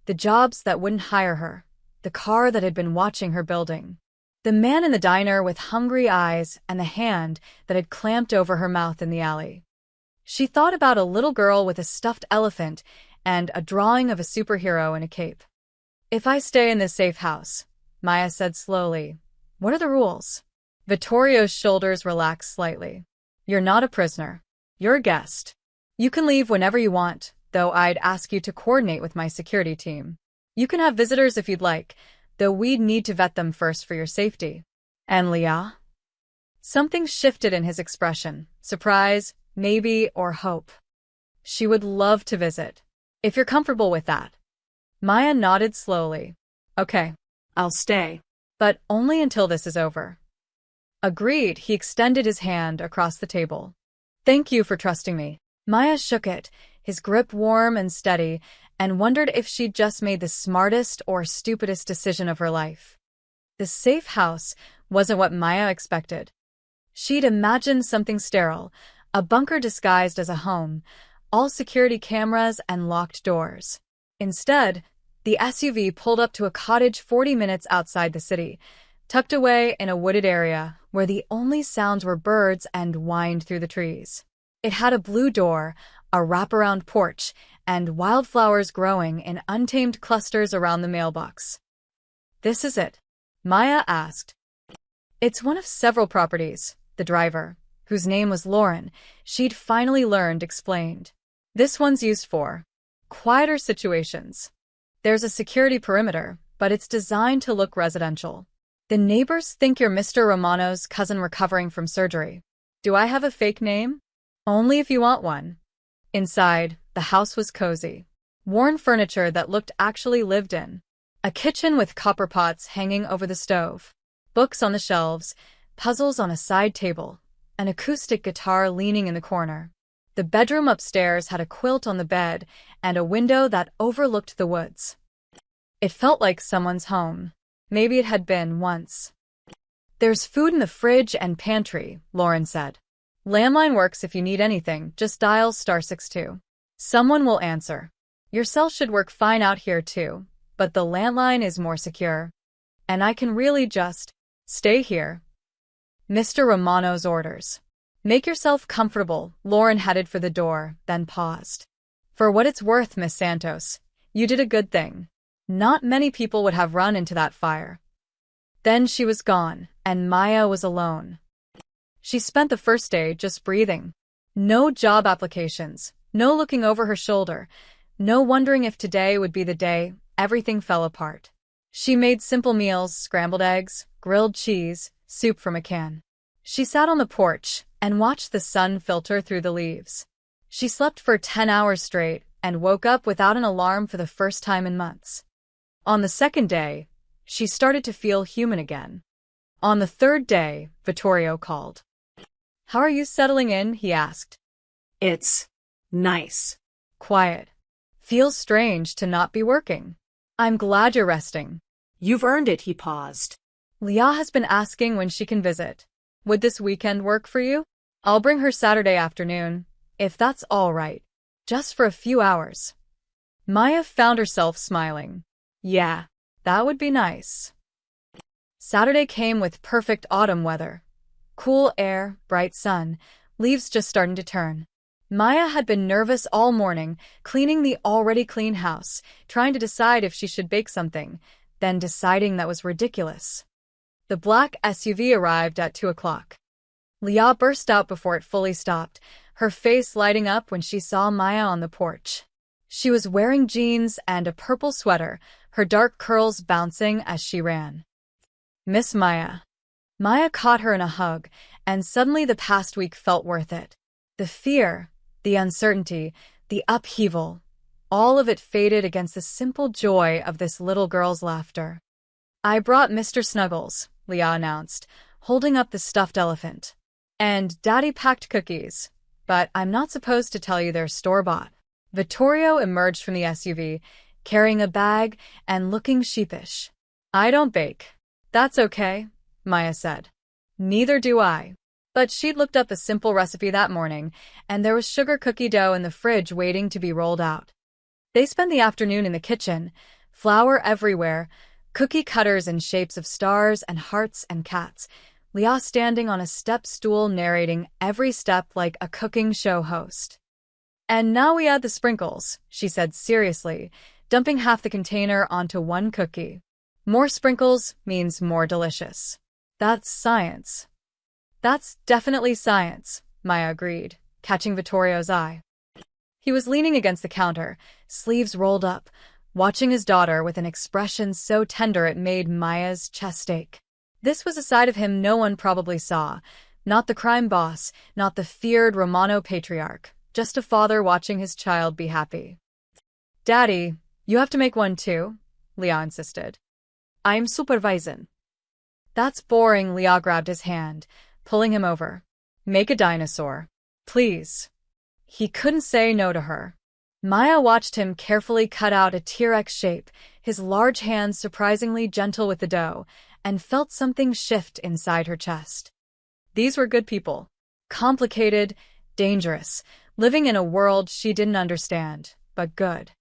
Speaker 1: the jobs that wouldn't hire her, the car that had been watching her building, the man in the diner with hungry eyes, and the hand that had clamped over her mouth in the alley. She thought about a little girl with a stuffed elephant and a drawing of a superhero in a cape. If I stay in this safe house, Maya said slowly, what are the rules? Vittorio's shoulders relaxed slightly. You're not a prisoner. You're a guest. You can leave whenever you want, though I'd ask you to coordinate with my security team. You can have visitors if you'd like, though we'd need to vet them first for your safety. And Leah? Something shifted in his expression. Surprise, maybe, or hope. She would love to visit. If you're comfortable with that. Maya nodded slowly. Okay.
Speaker 2: I'll stay.
Speaker 1: But only until this is over. Agreed, he extended his hand across the table. Thank you for trusting me. Maya shook it, his grip warm and steady, and wondered if she'd just made the smartest or stupidest decision of her life. The safe house wasn't what Maya expected. She'd imagined something sterile, a bunker disguised as a home, all security cameras and locked doors. Instead, the SUV pulled up to a cottage 40 minutes outside the city, tucked away in a wooded area where the only sounds were birds and wind through the trees. It had a blue door, a wraparound porch, and wildflowers growing in untamed clusters around the mailbox. "This is it?" Maya asked. "It's one of several properties," the driver, whose name was Lauren, she'd finally learned, explained. "This one's used for quieter situations. There's a security perimeter, but it's designed to look residential. The neighbors think you're Mr. Romano's cousin recovering from surgery. Do I have a fake name? Only if you want one." Inside, the house was cozy. Worn furniture that looked actually lived in. A kitchen with copper pots hanging over the stove. Books on the shelves, puzzles on a side table, an acoustic guitar leaning in the corner. The bedroom upstairs had a quilt on the bed and a window that overlooked the woods. It felt like someone's home. Maybe it had been once. "There's food in the fridge and pantry," Lauren said. "Landline works if you need anything, just dial *62. Someone will answer. Your cell should work fine out here too, but the landline is more secure. And I can really just stay here." Mr. Romano's orders. "Make yourself comfortable." Lauren headed for the door, then paused. "For what it's worth, Miss Santos, you did a good thing. Not many people would have run into that fire." Then she was gone, and Maya was alone. She spent the first day just breathing. No job applications, no looking over her shoulder, no wondering if today would be the day. Everything fell apart. She made simple meals, scrambled eggs, grilled cheese, soup from a can. She sat on the porch and watched the sun filter through the leaves. She slept for 10 hours straight and woke up without an alarm for the first time in months. On the second day, she started to feel human again. On the third day, Vittorio called. "How are you settling in?" he asked.
Speaker 2: It's nice.
Speaker 1: "Quiet. Feels strange to not be working. I'm glad you're resting."
Speaker 2: You've earned it, he paused.
Speaker 1: "Leah has been asking when she can visit. Would this weekend work for you? I'll bring her Saturday afternoon, if that's all right. Just for a few hours." Maya found herself smiling. Yeah, that would be nice. Saturday came with perfect autumn weather. Cool air, bright sun, leaves just starting to turn. Maya had been nervous all morning, cleaning the already clean house, trying to decide if she should bake something, then deciding that was ridiculous. The black SUV arrived at 2 o'clock. Leah burst out before it fully stopped, her face lighting up when she saw Maya on the porch. She was wearing jeans and a purple sweater, her dark curls bouncing as she ran. "Miss Maya." Maya caught her in a hug, and suddenly the past week felt worth it. The fear, the uncertainty, the upheaval, all of it faded against the simple joy of this little girl's laughter. "I brought Mr. Snuggles," Leah announced, holding up the stuffed elephant. "And Daddy packed cookies, but I'm not supposed to tell you they're store-bought." Vittorio emerged from the SUV, carrying a bag and looking sheepish. "I don't bake." "That's okay," Maya said. "Neither do I." But she'd looked up a simple recipe that morning, and there was sugar cookie dough in the fridge waiting to be rolled out. They spent the afternoon in the kitchen, flour everywhere, cookie cutters in shapes of stars and hearts and cats, Leah standing on a step stool narrating every step like a cooking show host. "And now we add the sprinkles," she said seriously, dumping half the container onto one cookie. "More sprinkles means more delicious." "That's science." "That's definitely science," Maya agreed, catching Vittorio's eye. He was leaning against the counter, sleeves rolled up, watching his daughter with an expression so tender it made Maya's chest ache. This was a side of him no one probably saw, not the crime boss, not the feared Romano patriarch, just a father watching his child be happy. "Daddy, you have to make one too," Leah insisted. "I'm supervising." "That's boring." Leah grabbed his hand, pulling him over. "Make a dinosaur. Please." He couldn't say no to her. Maya watched him carefully cut out a T-Rex shape, his large hands surprisingly gentle with the dough, and felt something shift inside her chest. These were good people. Complicated, dangerous, living in a world she didn't understand, but good.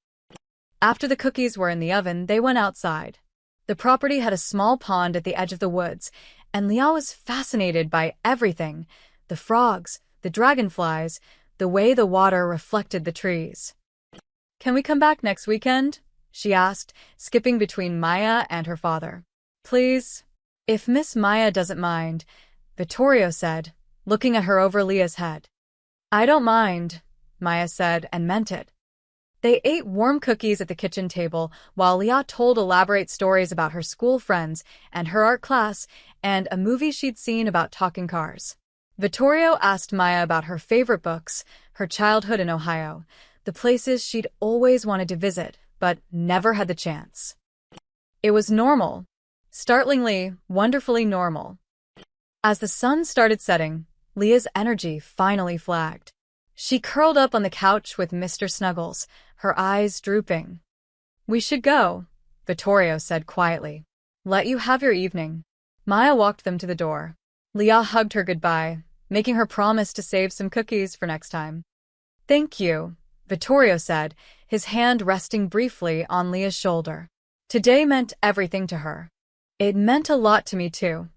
Speaker 1: After the cookies were in the oven, they went outside. The property had a small pond at the edge of the woods, and Leah was fascinated by everything: the frogs, the dragonflies, the way the water reflected the trees. "Can we come back next weekend?" she asked, skipping between Maya and her father. "Please?" "If Miss Maya doesn't mind," Vittorio said, looking at her over Leah's head. "I don't mind," Maya said, and meant it. They ate warm cookies at the kitchen table while Leah told elaborate stories about her school friends and her art class and a movie she'd seen about talking cars. Vittorio asked Maya about her favorite books, her childhood in Ohio, the places she'd always wanted to visit but never had the chance. It was normal. Startlingly, wonderfully normal. As the sun started setting, Leah's energy finally flagged. She curled up on the couch with Mr. Snuggles, her eyes drooping. "We should go," Vittorio said quietly. "Let you have your evening." Maya walked them to the door. Leah hugged her goodbye, making her promise to save some cookies for next time. "Thank you," Vittorio said, his hand resting briefly on Leah's shoulder. Today meant everything to her. "It meant a lot to me, too."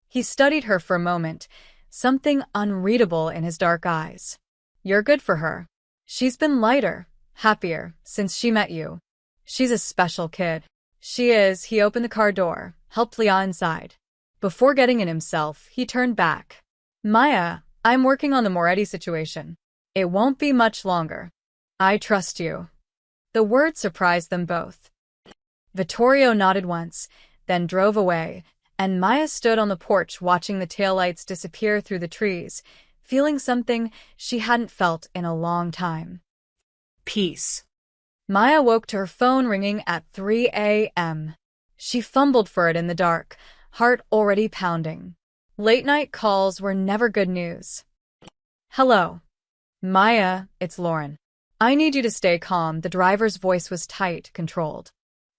Speaker 1: He studied her for a moment, something unreadable in his dark eyes. "You're good for her. She's been lighter, happier, since she met you. She's a special kid." "She is." He opened the car door, helped Leah inside. Before getting in himself, he turned back. "Maya, I'm working on the Moretti situation. It won't be much longer. I trust you." The word surprised them both. Vittorio nodded once, then drove away, and Maya stood on the porch watching the taillights disappear through the trees, feeling something she hadn't felt in a long time.
Speaker 2: Peace.
Speaker 1: Maya woke to her phone ringing at 3 a.m. She fumbled for it in the dark, heart already pounding. Late-night calls were never good news. "Hello. Maya, it's Lauren. I need you to stay calm." The driver's voice was tight, controlled.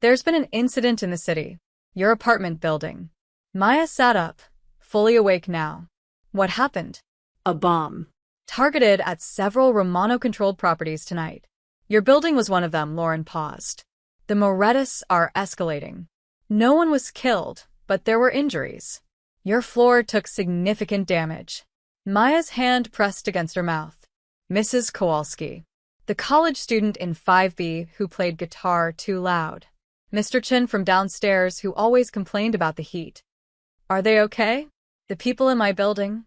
Speaker 1: "There's been an incident in the city. Your apartment building." Maya sat up, fully awake now. "What happened?"
Speaker 2: A bomb.
Speaker 1: "Targeted at several Romano-controlled properties tonight. Your building was one of them." Lauren paused. "The Morettis are escalating. No one was killed, but there were injuries. Your floor took significant damage." Maya's hand pressed against her mouth. "Mrs. Kowalski. The college student in 5B who played guitar too loud. Mr. Chin from downstairs who always complained about the heat. Are they okay? The people in my building?"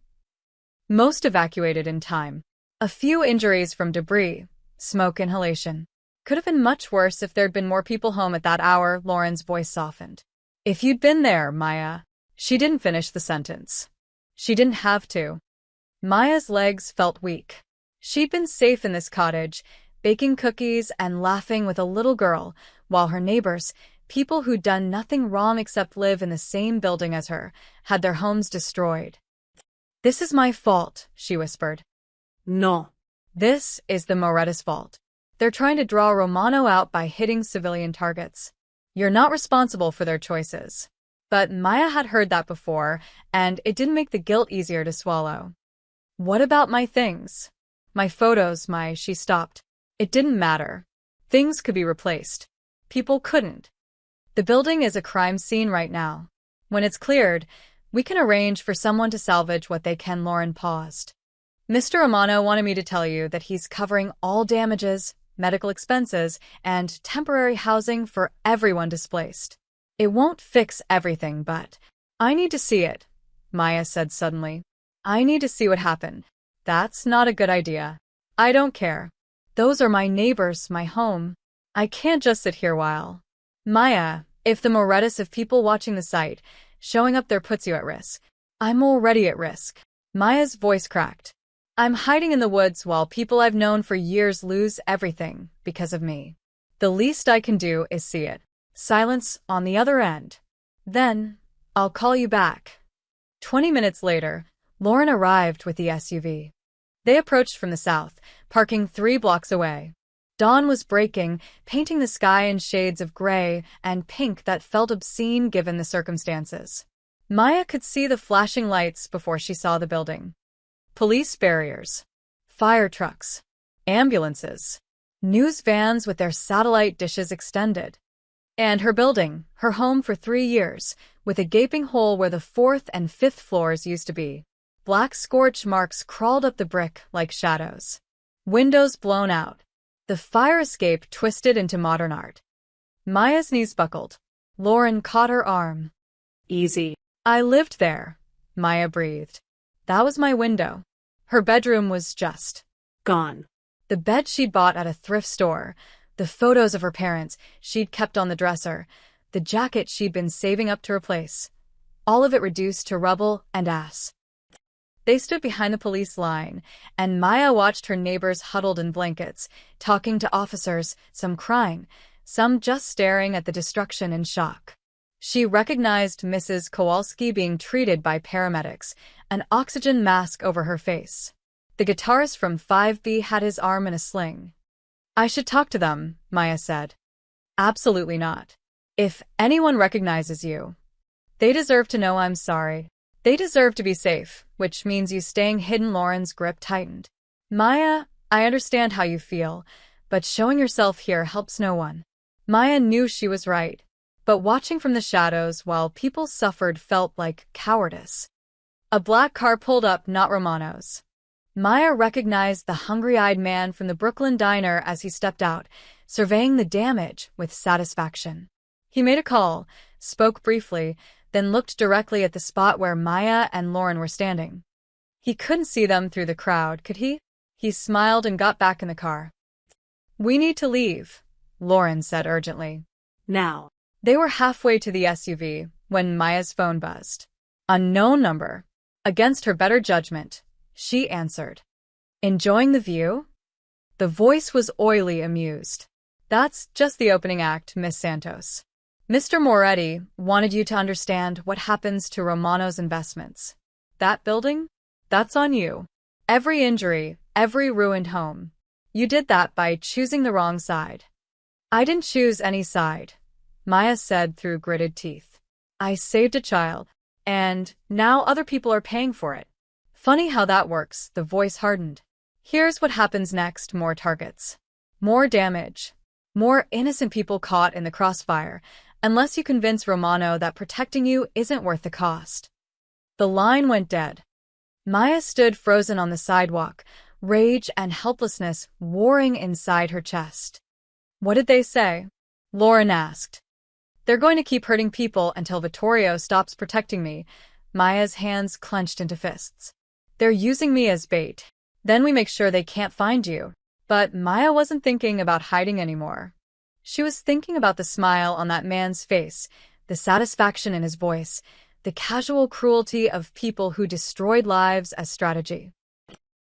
Speaker 1: "Most evacuated in time. A few injuries from debris, smoke inhalation. Could have been much worse if there'd been more people home at that hour." Lauren's voice softened. "If you'd been there, Maya." She didn't finish the sentence. She didn't have to. Maya's legs felt weak. She'd been safe in this cottage, baking cookies and laughing with a little girl, while her neighbors, people who'd done nothing wrong except live in the same building as her, had their homes destroyed. "This is my fault," she whispered.
Speaker 2: No.
Speaker 1: "This is the Morettis' fault. They're trying to draw Romano out by hitting civilian targets. You're not responsible for their choices." But Maya had heard that before, and it didn't make the guilt easier to swallow. "What about my things? My photos, She stopped. It didn't matter. Things could be replaced. People couldn't. The building is a crime scene right now. When it's cleared, we can arrange for someone to salvage what they can." Lauren paused. "Mr. Romano wanted me to tell you that he's covering all damages, medical expenses, and temporary housing for everyone displaced. It won't fix everything, but I need to see it," Maya said suddenly. "I need to see what happened." "That's not a good idea." "I don't care. Those are my neighbors, my home. I can't just sit here while." "Maya, if the Morettis of people watching the site, showing up there puts you at risk." "I'm already at risk." Maya's voice cracked. "I'm hiding in the woods while people I've known for years lose everything because of me. The least I can do is see it." Silence on the other end. "Then, I'll call you back." 20 minutes later, Lauren arrived with the SUV. They approached from the south, parking 3 blocks away. Dawn was breaking, painting the sky in shades of gray and pink that felt obscene given the circumstances. Maya could see the flashing lights before she saw the building. Police barriers, fire trucks, ambulances, news vans with their satellite dishes extended. And her building, her home for 3 years, with a gaping hole where the 4th and 5th floors used to be. Black scorch marks crawled up the brick like shadows. Windows blown out. The fire escape twisted into modern art. Maya's knees buckled. Lauren caught her arm.
Speaker 2: Easy.
Speaker 1: I lived there, Maya breathed. That was my window. Her bedroom was just
Speaker 2: Gone.
Speaker 1: the bed she'd bought at a thrift store, the photos of her parents she'd kept on the dresser, the jacket she'd been saving up to replace. All of it reduced to rubble and ash. They stood behind the police line, and Maya watched her neighbors huddled in blankets, talking to officers, some crying, some just staring at the destruction in shock. She recognized Mrs. Kowalski being treated by paramedics, an oxygen mask over her face. The guitarist from 5B had his arm in a sling. I should talk to them, Maya said. Absolutely not. If anyone recognizes you, they deserve to know I'm sorry. They deserve to be safe, which means you staying hidden. Lauren's grip tightened. Maya, I understand how you feel, but showing yourself here helps no one. Maya knew she was right, but watching from the shadows while people suffered felt like cowardice. A black car pulled up, not Romano's. Maya recognized the hungry-eyed man from the Brooklyn diner as he stepped out, surveying the damage with satisfaction. He made a call, spoke briefly, then looked directly at the spot where Maya and Lauren were standing. He couldn't see them through the crowd, could he? He smiled and got back in the car. We need to leave, Lauren said urgently.
Speaker 2: Now.
Speaker 1: They were halfway to the SUV when Maya's phone buzzed. Unknown number. Against her better judgment, she answered. Enjoying the view? The voice was oily, amused. That's just the opening act, Miss Santos. Mr. Moretti wanted you to understand what happens to Romano's investments. That building? That's on you. Every injury, every ruined home. You did that by choosing the wrong side. I didn't choose any side, Maya said through gritted teeth. I saved a child, and now other people are paying for it. Funny how that works, the voice hardened. Here's what happens next: more targets. More damage. More innocent people caught in the crossfire, unless you convince Romano that protecting you isn't worth the cost. The line went dead. Maya stood frozen on the sidewalk, rage and helplessness warring inside her chest. What did they say? Lauren asked. They're going to keep hurting people until Vittorio stops protecting me. Maya's hands clenched into fists. They're using me as bait. Then we make sure they can't find you. But Maya wasn't thinking about hiding anymore. She was thinking about the smile on that man's face, the satisfaction in his voice, the casual cruelty of people who destroyed lives as strategy.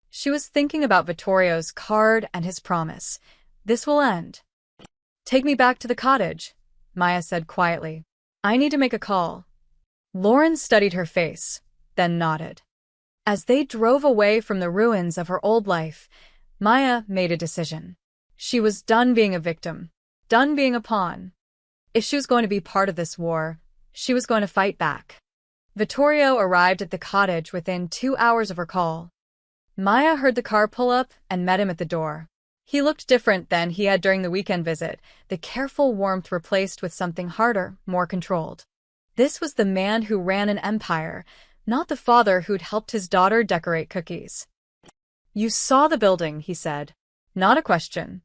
Speaker 1: She was thinking about Vittorio's card and his promise. This will end. Take me back to the cottage, Maya said quietly. I need to make a call. Lauren studied her face, then nodded. As they drove away from the ruins of her old life, Maya made a decision. She was done being a victim, done being a pawn. If she was going to be part of this war, she was going to fight back. Vittorio arrived at the cottage within 2 hours of her call. Maya heard the car pull up and met him at the door. He looked different than he had during the weekend visit, the careful warmth replaced with something harder, more controlled. This was the man who ran an empire, not the father who'd helped his daughter decorate cookies. You saw the building, he said. Not a question.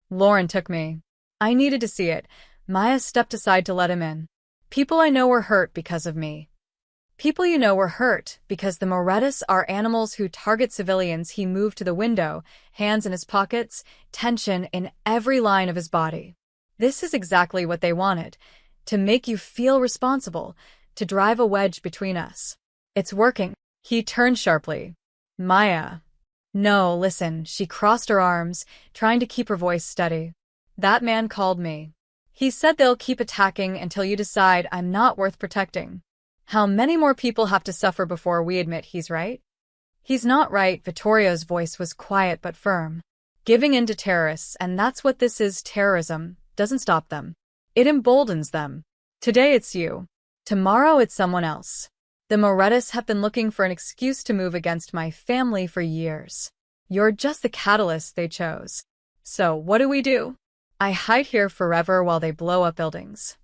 Speaker 1: Lauren took me. I needed to see it. Maya stepped aside to let him in. People I know were hurt because of me. People you know were hurt because the Morettis are animals who target civilians. He moved to the window, hands in his pockets, tension in every line of his body. This is exactly what they wanted, to make you feel responsible, to drive a wedge between us. It's working. He turned sharply. Maya. No, listen, she crossed her arms, trying to keep her voice steady. That man called me. He said they'll keep attacking until you decide I'm not worth protecting. How many more people have to suffer before we admit he's right? He's not right. Vittorio's voice was quiet but firm. Giving in to terrorists, and that's what this is. Terrorism doesn't stop them. It emboldens them. Today it's you. Tomorrow it's someone else. The Morettas have been looking for an excuse to move against my family for years. You're just the catalyst they chose. So, what do? I hide here forever while they blow up buildings.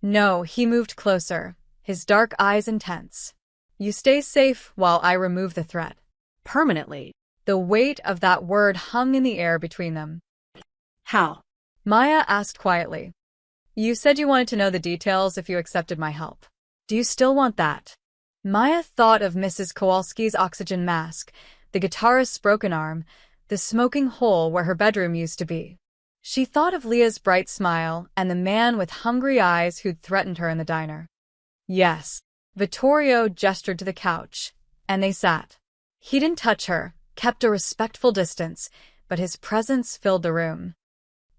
Speaker 1: No, he moved closer, his dark eyes intense. You stay safe while I remove the threat.
Speaker 2: Permanently.
Speaker 1: The weight of that word hung in the air between them.
Speaker 2: How?
Speaker 1: Maya asked quietly. You said you wanted to know the details if you accepted my help. Do you still want that? Maya thought of Mrs. Kowalski's oxygen mask, the guitarist's broken arm, the smoking hole where her bedroom used to be. She thought of Leah's bright smile and the man with hungry eyes who'd threatened her in the diner. Yes. Vittorio gestured to the couch, and they sat. He didn't touch her, kept a respectful distance, but his presence filled the room.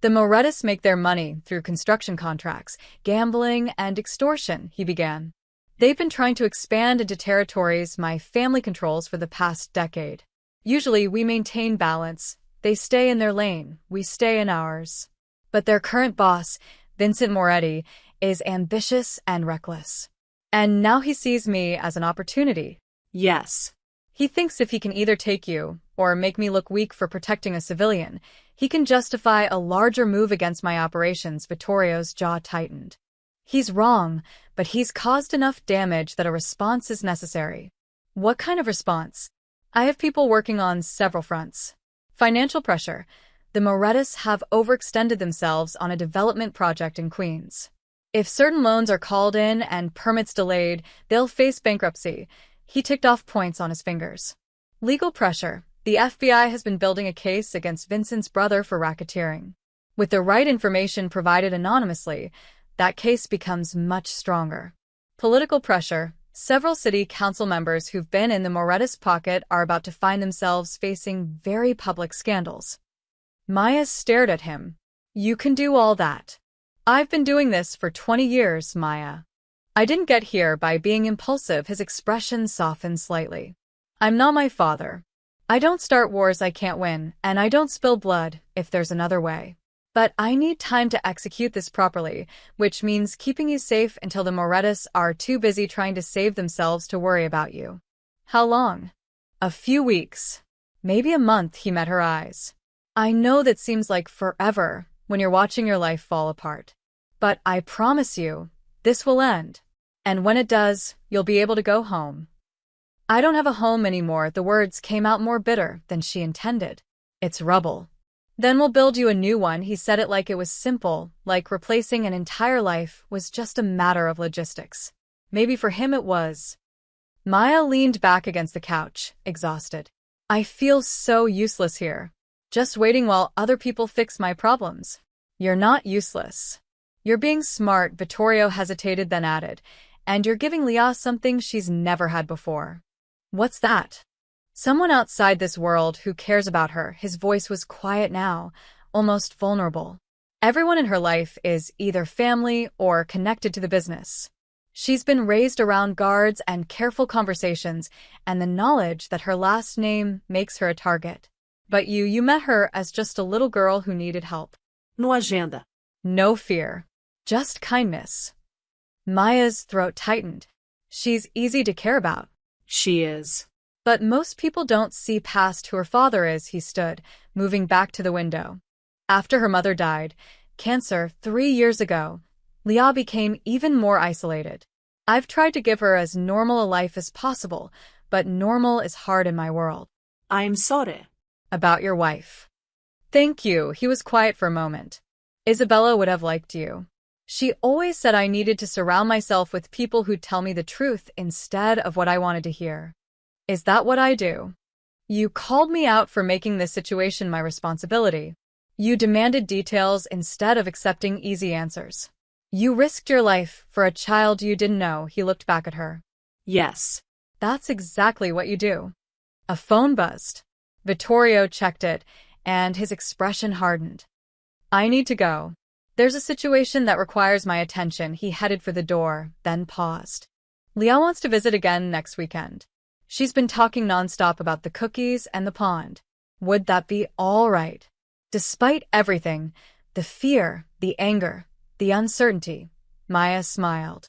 Speaker 1: The Morettas make their money through construction contracts, gambling, and extortion, he began. They've been trying to expand into territories my family controls for the past decade. Usually we maintain balance. They stay in their lane, we stay in ours. But their current boss, Vincent Moretti, is ambitious and reckless. And now he sees me as an opportunity.
Speaker 2: Yes.
Speaker 1: He thinks if he can either take you or make me look weak for protecting a civilian, he can justify a larger move against my operations. Vittorio's jaw tightened. He's wrong, but he's caused enough damage that a response is necessary. What kind of response? I have people working on several fronts. Financial pressure. The Morettas have overextended themselves on a development project in Queens. If certain loans are called in and permits delayed, they'll face bankruptcy. He ticked off points on his fingers. Legal pressure. The FBI has been building a case against Vincent's brother for racketeering. With the right information provided anonymously, that case becomes much stronger. Political pressure. Several city council members who've been in the Morettas' pocket are about to find themselves facing very public scandals. Maya stared at him. You can do all that. I've been doing this for 20 years, Maya. I didn't get here by being impulsive. His expression softened slightly. I'm not my father. I don't start wars I can't win, and I don't spill blood if there's another way. But I need time to execute this properly, which means keeping you safe until the Morettas are too busy trying to save themselves to worry about you. How long? A few weeks. Maybe a month. He met her eyes. I know that seems like forever when you're watching your life fall apart. But I promise you, this will end. And when it does, you'll be able to go home. I don't have a home anymore. The words came out more bitter than she intended. It's rubble. Then we'll build you a new one. He said it like it was simple, like replacing an entire life was just a matter of logistics. Maybe for him it was. Maya leaned back against the couch, exhausted. I feel so useless here. Just waiting while other people fix my problems. You're not useless. You're being smart. Vittorio hesitated, then added. And you're giving Leah something she's never had before. What's that? Someone outside this world who cares about her. His voice was quiet now, almost vulnerable. Everyone in her life is either family or connected to the business. She's been raised around guards and careful conversations, and the knowledge that her last name makes her a target. But you met her as just a little girl who needed help.
Speaker 2: No agenda.
Speaker 1: No fear. Just kindness. Maya's throat tightened. She's easy to care about.
Speaker 2: She is.
Speaker 1: But most people don't see past who her father is. He stood, moving back to the window. After her mother died, cancer 3 years ago, Leah became even more isolated. I've tried to give her as normal a life as possible, but normal is hard in my world.
Speaker 2: I'm sorry.
Speaker 1: About your wife. Thank you. He was quiet for a moment. Isabella would have liked you. She always said I needed to surround myself with people who'd tell me the truth instead of what I wanted to hear. Is that what I do? You called me out for making this situation my responsibility. You demanded details instead of accepting easy answers. You risked your life for a child you didn't know. He looked back at her.
Speaker 2: Yes.
Speaker 1: That's exactly what you do. A phone buzzed. Vittorio checked it, and his expression hardened. I need to go. There's a situation that requires my attention. He headed for the door, then paused. Leah wants to visit again next weekend. She's been talking nonstop about the cookies and the pond. Would that be all right? Despite everything, the fear, the anger, the uncertainty, Maya smiled.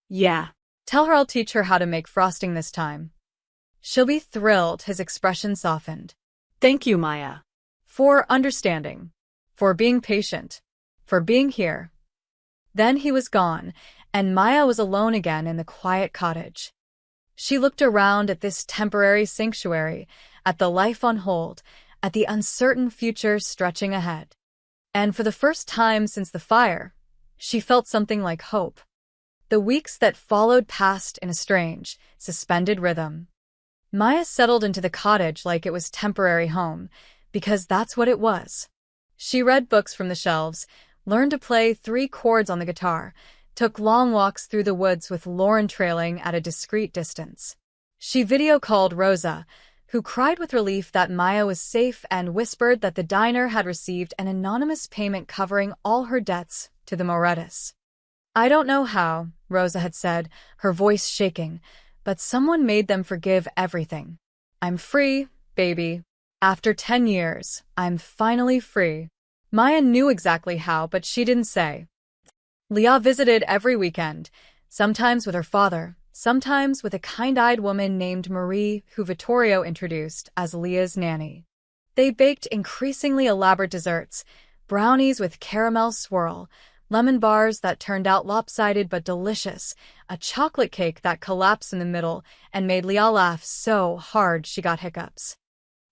Speaker 2: Yeah.
Speaker 1: Tell her I'll teach her how to make frosting this time. She'll be thrilled. His expression softened.
Speaker 2: Thank you, Maya.
Speaker 1: For understanding. For being patient. For being here. Then he was gone, and Maya was alone again in the quiet cottage. She looked around at this temporary sanctuary, at the life on hold, at the uncertain future stretching ahead. And for the first time since the fire, she felt something like hope. The weeks that followed passed in a strange, suspended rhythm. Maya settled into the cottage like it was temporary home, because that's what it was. She read books from the shelves, learned to play 3 chords on the guitar, took long walks through the woods with Lauren trailing at a discreet distance. She video-called Rosa, who cried with relief that Maya was safe and whispered that the diner had received an anonymous payment covering all her debts to the Morettas. I don't know how, Rosa had said, her voice shaking, but someone made them forgive everything. I'm free, baby. After 10 years, I'm finally free. Maya knew exactly how, but she didn't say. Leah visited every weekend, sometimes with her father, sometimes with a kind-eyed woman named Marie, who Vittorio introduced as Leah's nanny. They baked increasingly elaborate desserts, brownies with caramel swirl, lemon bars that turned out lopsided but delicious, a chocolate cake that collapsed in the middle and made Leah laugh so hard she got hiccups.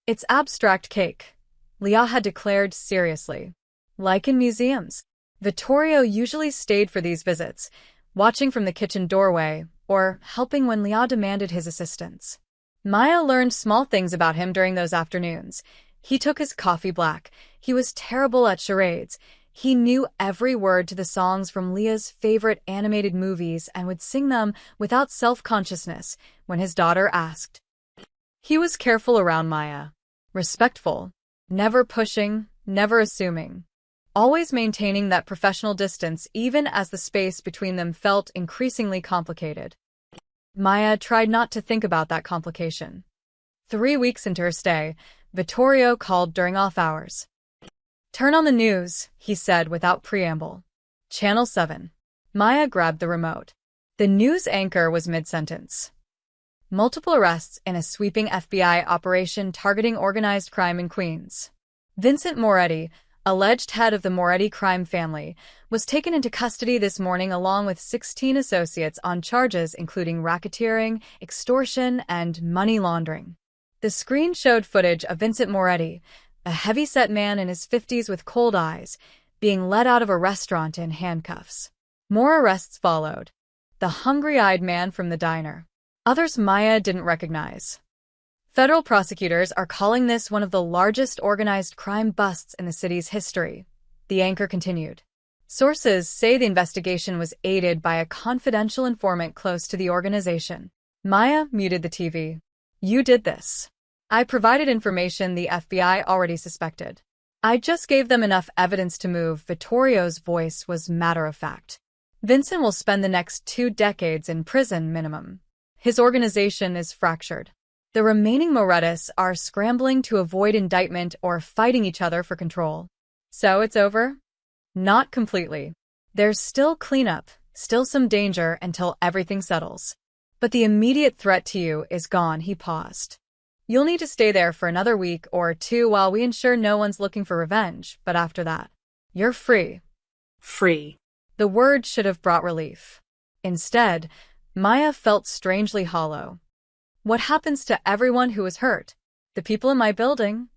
Speaker 1: It's abstract cake, Leah had declared seriously. Like in museums. Vittorio usually stayed for these visits, watching from the kitchen doorway, or helping when Leah demanded his assistance. Maya learned small things about him during those afternoons. He took his coffee black. He was terrible at charades. He knew every word to the songs from Leah's favorite animated movies and would sing them without self-consciousness when his daughter asked. He was careful around Maya. Respectful. Never pushing, never assuming. Always maintaining that professional distance even as the space between them felt increasingly complicated. Maya tried not to think about that complication. 3 weeks into her stay, Vittorio called during off hours. Turn on the news, he said without preamble. Channel 7. Maya grabbed the remote. The news anchor was mid-sentence. Multiple arrests in a sweeping FBI operation targeting organized crime in Queens. Vincent Moretti, alleged head of the Moretti crime family, was taken into custody this morning along with 16 associates on charges including racketeering, extortion, and money laundering. The screen showed footage of Vincent Moretti, a heavy-set man in his 50s with cold eyes, being led out of a restaurant in handcuffs. More arrests followed. The hungry-eyed man from the diner. Others Maya didn't recognize. Federal prosecutors are calling this one of the largest organized crime busts in the city's history, the anchor continued. Sources say the investigation was aided by a confidential informant close to the organization. Maya muted the TV. You did this. I provided information the FBI already suspected. I just gave them enough evidence to move. Vittorio's voice was matter-of-fact. Vincent will spend the next 2 decades in prison minimum. His organization is fractured. The remaining Morettas are scrambling to avoid indictment or fighting each other for control. So it's over? Not completely. There's still cleanup, still some danger until everything settles. But the immediate threat to you is gone, he paused. You'll need to stay there for another week or 2 while we ensure no one's looking for revenge, but after that, you're free.
Speaker 2: Free.
Speaker 1: The word should have brought relief. Instead, Maya felt strangely hollow. What happens to everyone who was hurt? The people in my building?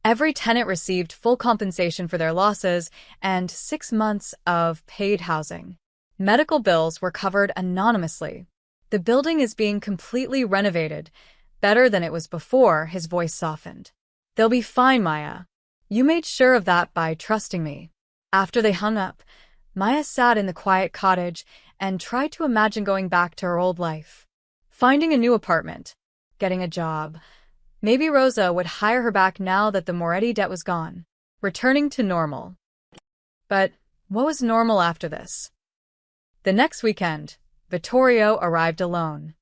Speaker 1: Every tenant received full compensation for their losses and 6 months of paid housing. Medical bills were covered anonymously. The building is being completely renovated, better than it was before. His voice softened. They'll be fine, Maya. You made sure of that by trusting me. After they hung up, Maya sat in the quiet cottage and tried to imagine going back to her old life. Finding a new apartment, getting a job. Maybe Rosa would hire her back now that the Moretti debt was gone. Returning to normal. But what was normal after this? The next weekend, Vittorio arrived alone.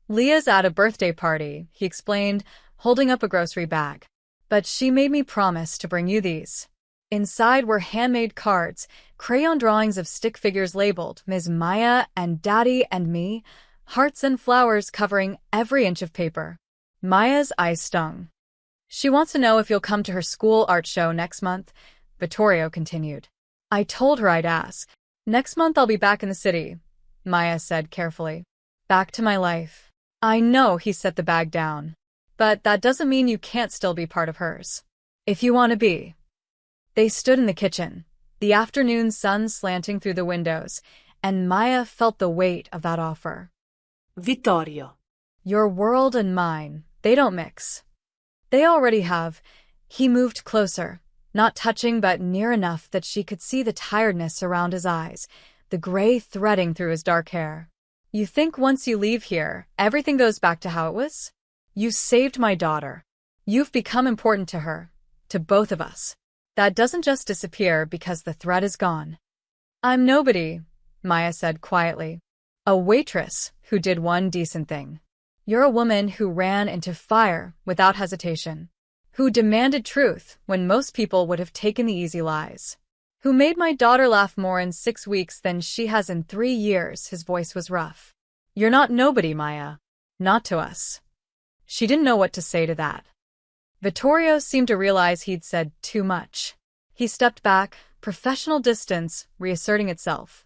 Speaker 1: Leah's at a birthday party, he explained, holding up a grocery bag. But she made me promise to bring you these. Inside were handmade cards, crayon drawings of stick figures labeled Ms. Maya and Daddy and me, hearts and flowers covering every inch of paper. Maya's eyes stung. She wants to know if you'll come to her school art show next month, Vittorio continued. I told her I'd ask. Next month I'll be back in the city, Maya said carefully. Back to my life. I know, he set the bag down. But that doesn't mean you can't still be part of hers. If you want to be. They stood in the kitchen, the afternoon sun slanting through the windows, and Maya felt the weight of that offer.
Speaker 2: Vittorio.
Speaker 1: Your world and mine, they don't mix. They already have. He moved closer, not touching but near enough that she could see the tiredness around his eyes, the gray threading through his dark hair. You think once you leave here, everything goes back to how it was? You saved my daughter. You've become important to her, to both of us. That doesn't just disappear because the threat is gone. I'm nobody, Maya said quietly. A waitress who did one decent thing. You're a woman who ran into fire without hesitation, who demanded truth when most people would have taken the easy lies, who made my daughter laugh more in 6 weeks than she has in 3 years. His voice was rough. You're not nobody, Maya. Not to us. She didn't know what to say to that. Vittorio seemed to realize he'd said too much. He stepped back, professional distance reasserting itself.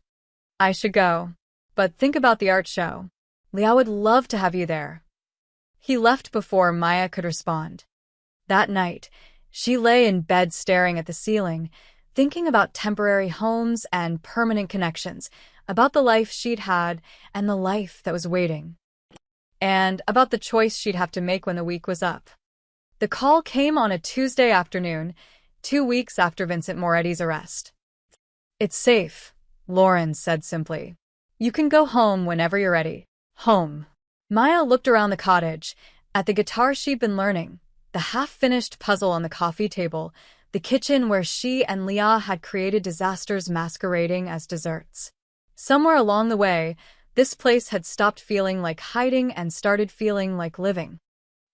Speaker 1: I should go. But think about the art show. Leah would love to have you there. He left before Maya could respond. That night, she lay in bed staring at the ceiling, thinking about temporary homes and permanent connections, about the life she'd had and the life that was waiting, and about the choice she'd have to make when the week was up. The call came on a Tuesday afternoon, 2 weeks after Vincent Moretti's arrest. It's safe, Lauren said simply. You can go home whenever you're ready. Home. Maya looked around the cottage, at the guitar she'd been learning, the half-finished puzzle on the coffee table, the kitchen where she and Leah had created disasters masquerading as desserts. Somewhere along the way, this place had stopped feeling like hiding and started feeling like living.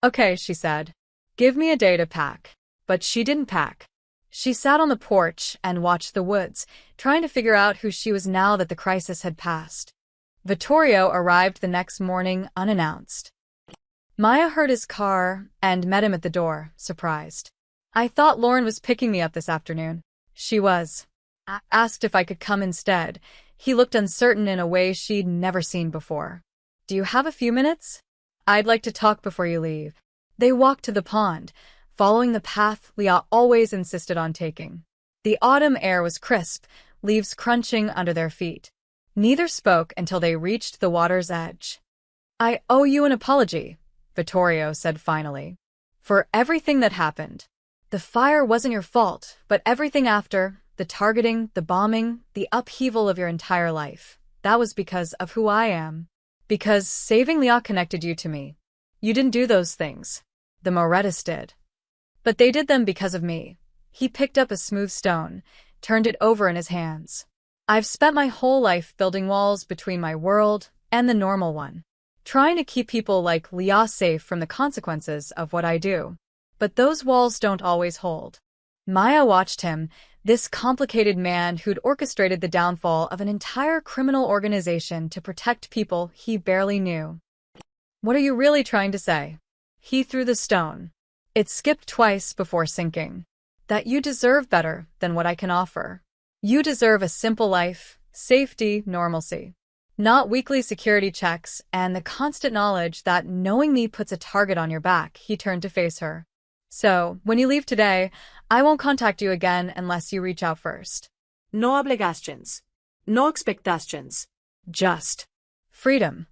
Speaker 1: Okay, she said. Give me a day to pack. But she didn't pack. She sat on the porch and watched the woods, trying to figure out who she was now that the crisis had passed. Vittorio arrived the next morning unannounced. Maya heard his car and met him at the door, surprised. I thought Lauren was picking me up this afternoon. She was. I asked if I could come instead. He looked uncertain in a way she'd never seen before. Do you have a few minutes? I'd like to talk before you leave. They walked to the pond, following the path Leah always insisted on taking. The autumn air was crisp, leaves crunching under their feet. Neither spoke until they reached the water's edge. I owe you an apology, Vittorio said finally. For everything that happened. The fire wasn't your fault, but everything after, the targeting, the bombing, the upheaval of your entire life, that was because of who I am. Because saving Leah connected you to me. You didn't do those things. The Morettis did. But they did them because of me. He picked up a smooth stone, turned it over in his hands. I've spent my whole life building walls between my world and the normal one, trying to keep people like Leah safe from the consequences of what I do. But those walls don't always hold. Maya watched him, this complicated man who'd orchestrated the downfall of an entire criminal organization to protect people he barely knew. What are you really trying to say? He threw the stone. It skipped twice before sinking. That you deserve better than what I can offer. You deserve a simple life, safety, normalcy. Not weekly security checks and the constant knowledge that knowing me puts a target on your back. He turned to face her. So, when you leave today, I won't contact you again unless you reach out first.
Speaker 2: No obligations. No expectations.
Speaker 1: Just freedom.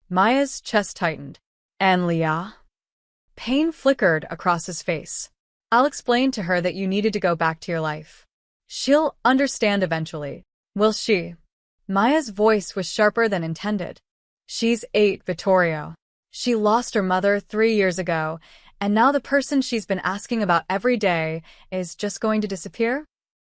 Speaker 1: Maya's chest tightened. And Leah? Pain flickered across his face. I'll explain to her that you needed to go back to your life. She'll understand eventually. Will she? Maya's voice was sharper than intended. She's 8, Vittorio. She lost her mother 3 years ago, and now the person she's been asking about every day is just going to disappear?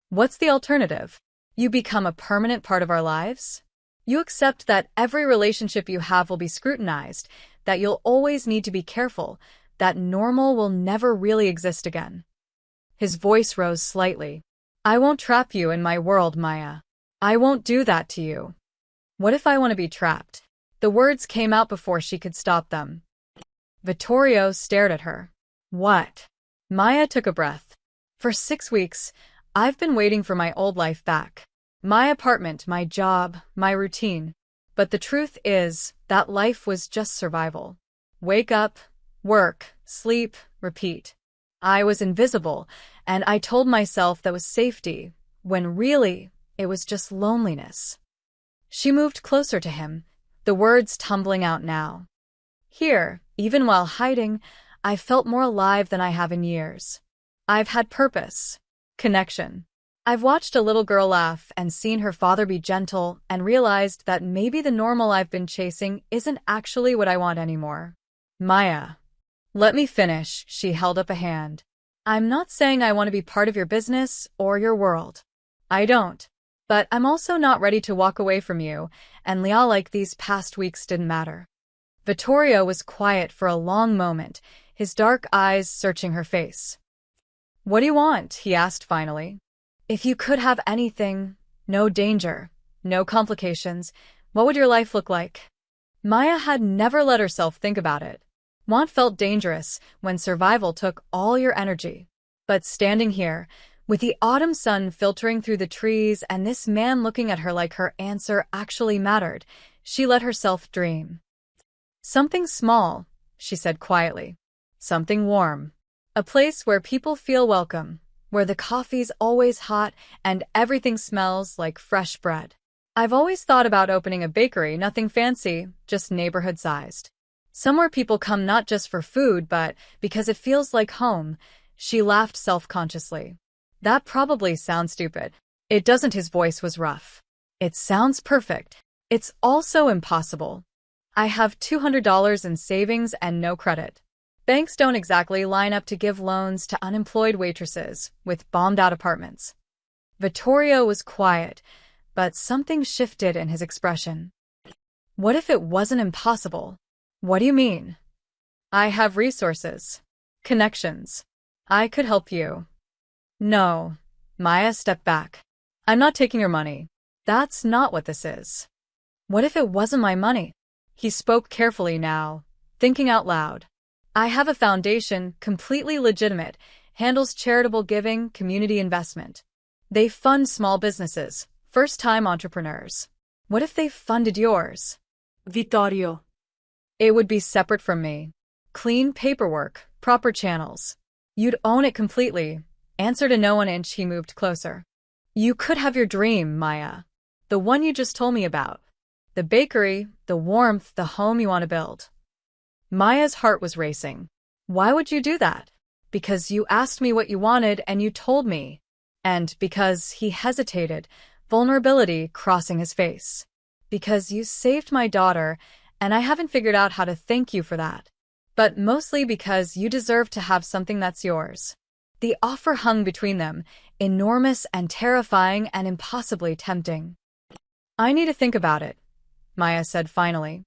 Speaker 1: What's the alternative? You become a permanent part of our lives? You accept that every relationship you have will be scrutinized, that you'll always need to be careful, that normal will never really exist again. His voice rose slightly. I won't trap you in my world, Maya. I won't do that to you. What if I want to be trapped? The words came out before she could stop them. Vittorio stared at her. What? Maya took a breath. For 6 weeks, I've been waiting for my old life back. My apartment, my job, my routine. But the truth is, that life was just survival. Wake up, work, sleep, repeat. I was invisible, and I told myself that was safety, when really, it was just loneliness. She moved closer to him, the words tumbling out now. Here, even while hiding, I felt more alive than I have in years. I've had purpose, connection. I've watched a little girl laugh and seen her father be gentle and realized that maybe the normal I've been chasing isn't actually what I want anymore. Maya. Let me finish, she held up a hand. I'm not saying I want to be part of your business or your world. I don't. But I'm also not ready to walk away from you, and Leal like these past weeks didn't matter. Vittorio was quiet for a long moment, his dark eyes searching her face. What do you want? He asked finally. If you could have anything, no danger, no complications, what would your life look like? Maya had never let herself think about it. Want felt dangerous when survival took all your energy. But standing here, with the autumn sun filtering through the trees and this man looking at her like her answer actually mattered, she let herself dream. Something small, she said quietly. Something warm. A place where people feel welcome, where the coffee's always hot and everything smells like fresh bread. I've always thought about opening a bakery, nothing fancy, just neighborhood-sized. Somewhere people come not just for food, but because it feels like home. She laughed self-consciously. That probably sounds stupid. It doesn't. His voice was rough. It sounds perfect. It's also impossible. I have $200 in savings and no credit. Banks don't exactly line up to give loans to unemployed waitresses with bombed-out apartments. Vittorio was quiet, but something shifted in his expression. What if it wasn't impossible? What do you mean? I have resources. Connections. I could help you. No. Maya stepped back. I'm not taking your money. That's not what this is. What if it wasn't my money? He spoke carefully now, thinking out loud. I have a foundation, completely legitimate, handles charitable giving, community investment. They fund small businesses, first-time entrepreneurs. What if they funded yours?
Speaker 2: Vittorio.
Speaker 1: It would be separate from me. Clean paperwork, proper channels. You'd own it completely. Answer to no 1 inch. He moved closer. You could have your dream, Maya. The one you just told me about. The bakery, the warmth, the home you want to build. Maya's heart was racing. Why would you do that? Because you asked me what you wanted and you told me. And because he hesitated, vulnerability crossing his face. Because you saved my daughter, and I haven't figured out how to thank you for that. But mostly because you deserve to have something that's yours. The offer hung between them, enormous and terrifying and impossibly tempting. I need to think about it, Maya said finally.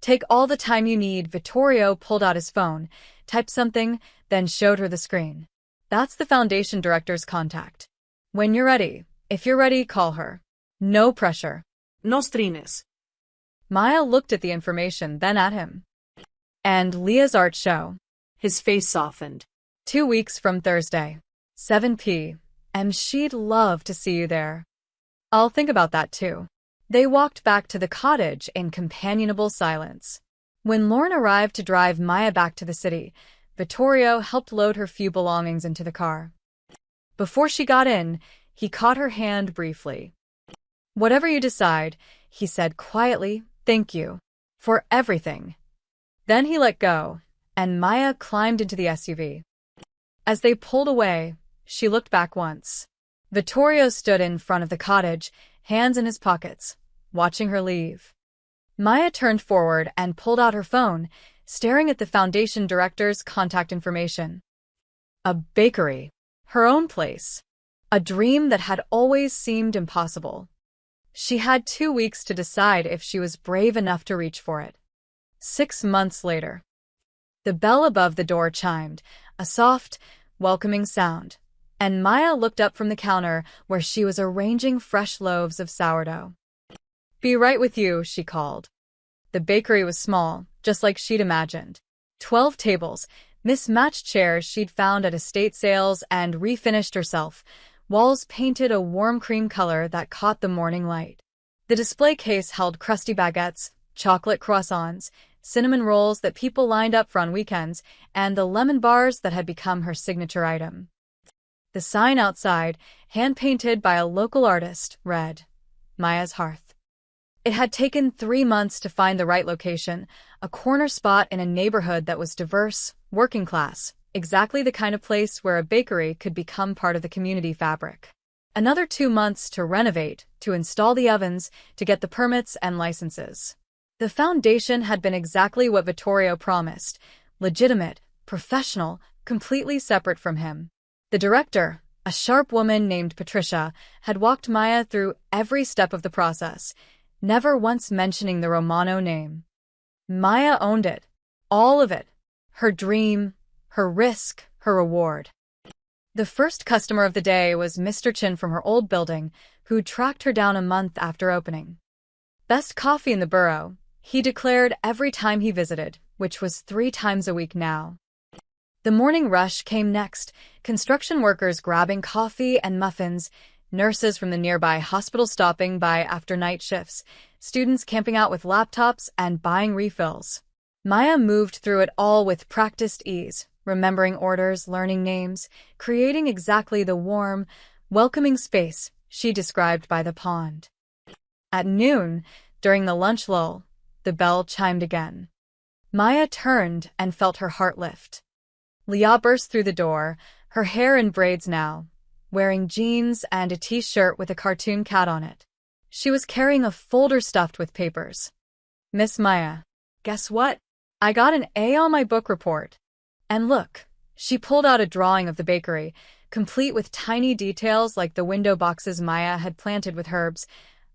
Speaker 1: Take all the time you need. Vittorio pulled out his phone, typed something, then showed her the screen. That's the foundation director's contact. When you're ready, if you're ready, call her. No pressure.
Speaker 2: No strines.
Speaker 1: Maya looked at the information, then at him. And Leah's art show.
Speaker 2: His face softened.
Speaker 1: 2 weeks from Thursday. 7 p.m. She'd love to see you there. I'll think about that too. They walked back to the cottage in companionable silence. When Lauren arrived to drive Maya back to the city, Vittorio helped load her few belongings into the car. Before she got in, he caught her hand briefly. Whatever you decide, he said quietly, thank you. For everything. Then he let go, and Maya climbed into the SUV. As they pulled away, she looked back once. Vittorio stood in front of the cottage, hands in his pockets, watching her leave. Maya turned forward and pulled out her phone, staring at the foundation director's contact information. A bakery. Her own place. A dream that had always seemed impossible. She had 2 weeks to decide if she was brave enough to reach for it. 6 months later. The bell above the door chimed, a soft, welcoming sound. and Maya looked up from the counter where she was arranging fresh loaves of sourdough. "Be right with you," she called. The bakery was small, just like she'd imagined. 12 tables, mismatched chairs she'd found at estate sales and refinished herself, walls painted a warm cream color that caught the morning light. The display case held crusty baguettes, chocolate croissants, cinnamon rolls that people lined up for on weekends, and the lemon bars that had become her signature item. The sign outside, hand-painted by a local artist, read, "Maya's Hearth." It had taken 3 months to find the right location, a corner spot in a neighborhood that was diverse, working class, exactly the kind of place where a bakery could become part of the community fabric. Another 2 months to renovate, to install the ovens, to get the permits and licenses. The foundation had been exactly what Vittorio promised, legitimate, professional, completely separate from him. The director, a sharp woman named Patricia, had walked Maya through every step of the process, never once mentioning the Romano name. Maya owned it. All of it. Her dream, her risk, her reward. The first customer of the day was Mr. Chin from her old building, who tracked her down a month after opening. Best coffee in the borough, he declared every time he visited, which was 3 times a week now. The morning rush came next, construction workers grabbing coffee and muffins, nurses from the nearby hospital stopping by after night shifts, students camping out with laptops and buying refills. Maya moved through it all with practiced ease, remembering orders, learning names, creating exactly the warm, welcoming space she described by the pond. At noon, during the lunch lull, the bell chimed again. Maya turned and felt her heart lift. Leah burst through the door, her hair in braids now, wearing jeans and a t-shirt with a cartoon cat on it. She was carrying a folder stuffed with papers. "Miss Maya, guess what? I got an A on my book report. And look," she pulled out a drawing of the bakery, complete with tiny details like the window boxes Maya had planted with herbs.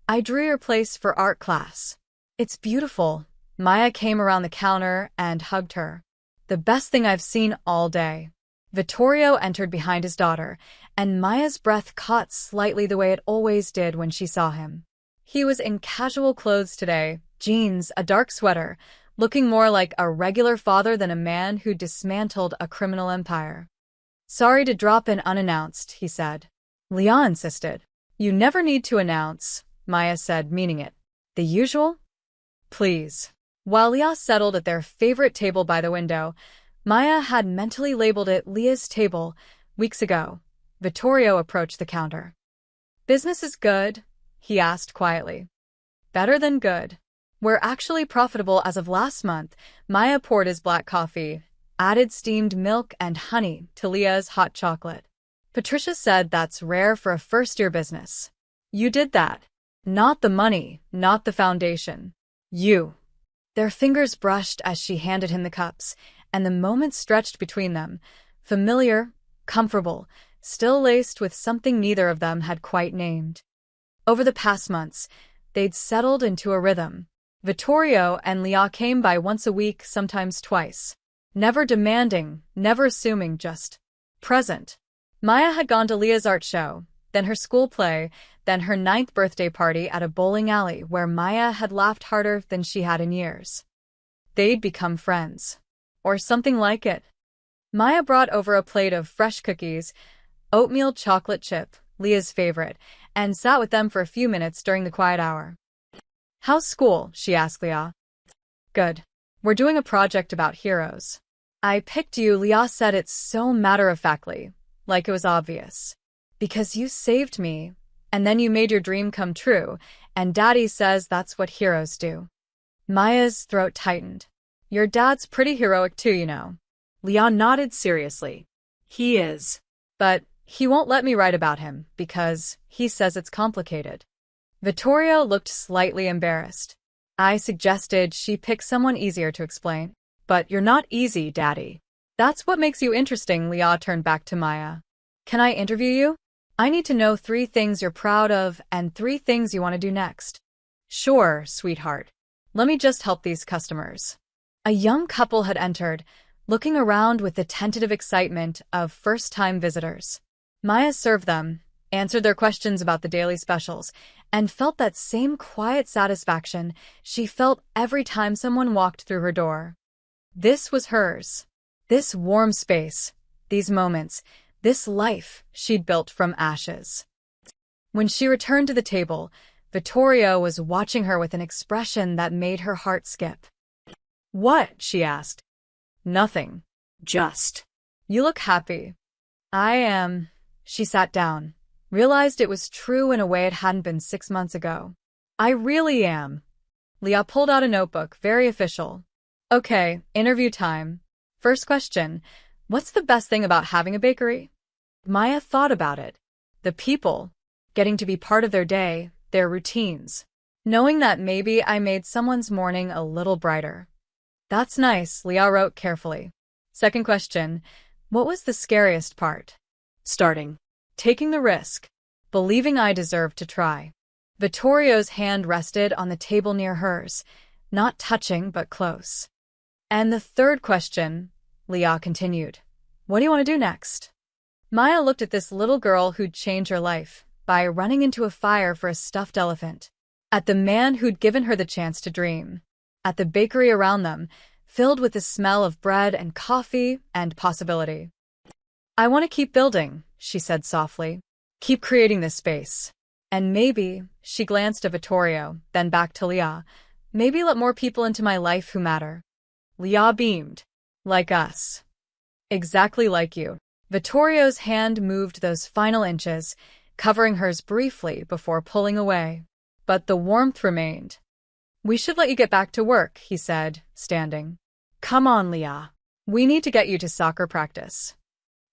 Speaker 1: "I drew your place for art class. It's beautiful." Maya came around the counter and hugged her. "The best thing I've seen all day." Vittorio entered behind his daughter, and Maya's breath caught slightly the way it always did when she saw him. He was in casual clothes today, jeans, a dark sweater, looking more like a regular father than a man who dismantled a criminal empire. "Sorry to drop in unannounced," he said. Leah insisted. "You never need to announce," Maya said, meaning it. "The usual? Please." While Leah settled at their favorite table by the window, Maya had mentally labeled it Leah's table weeks ago. Vittorio approached the counter. "Business is good?" he asked quietly. "Better than good. We're actually profitable as of last month." Maya poured his black coffee, added steamed milk and honey to Leah's hot chocolate. "Patricia said that's rare for a first-year business. You did that. Not the money, not the foundation. You." Their fingers brushed as she handed him the cups, and the moment stretched between them, familiar, comfortable, still laced with something neither of them had quite named. Over the past months, they'd settled into a rhythm. Vittorio and Leah came by once a week, sometimes twice. Never demanding, never assuming, just present. Maya had gone to Leah's art show, then her school play, then her 9th birthday party at a bowling alley where Maya had laughed harder than she had in years. They'd become friends. Or something like it. Maya brought over a plate of fresh cookies, oatmeal chocolate chip, Leah's favorite, and sat with them for a few minutes during the quiet hour. "How's school?" she asked Leah. "Good. We're doing a project about heroes." "I picked you," Leah said it so matter-of-factly, like it was obvious. "Because you saved me, and then you made your dream come true, and Daddy says that's what heroes do." Maya's throat tightened. "Your dad's pretty heroic too, you know."
Speaker 2: Leah nodded seriously. "He is.
Speaker 1: But he won't let me write about him, because he says it's complicated." Vittorio looked slightly embarrassed. "I suggested she pick someone easier to explain." "But you're not easy, Daddy." "That's what makes you interesting," Leah turned back to Maya. "Can I interview you? I need to know 3 things you're proud of and 3 things you want to do next." "Sure, sweetheart. Let me just help these customers." A young couple had entered, looking around with the tentative excitement of first-time visitors. Maya served them, answered their questions about the daily specials, and felt that same quiet satisfaction she felt every time someone walked through her door. This was hers. This warm space, these moments, this life she'd built from ashes. When she returned to the table, Vittorio was watching her with an expression that made her heart skip. "What?" she asked. "Nothing.
Speaker 2: Just.
Speaker 1: You look happy." "I am." She sat down, realized it was true in a way it hadn't been 6 months ago. "I really am." Leah pulled out a notebook, very official. "Okay, interview time. First question, what's the best thing about having a bakery?" Maya thought about it. The people, getting to be part of their day, their routines. Knowing that maybe I made someone's morning a little brighter. "That's nice," Leah wrote carefully. Second question, what was the scariest part?
Speaker 2: Starting.
Speaker 1: Taking the risk. Believing I deserved to try. Vittorio's hand rested on the table near hers, not touching but close. "And the third question," Leah continued, "what do you want to do next?" Maya looked at this little girl who'd changed her life by running into a fire for a stuffed elephant, at the man who'd given her the chance to dream, at the bakery around them, filled with the smell of bread and coffee and possibility. "I want to keep building," she said softly. "Keep creating this space. And maybe," she glanced at Vittorio, then back to Leah, "maybe let more people into my life who matter." Leah beamed. "Like us." "Exactly like you." Vittorio's hand moved those final inches, covering hers briefly before pulling away. But the warmth remained. "We should let you get back to work," he said, standing. "Come on, Leah. We need to get you to soccer practice."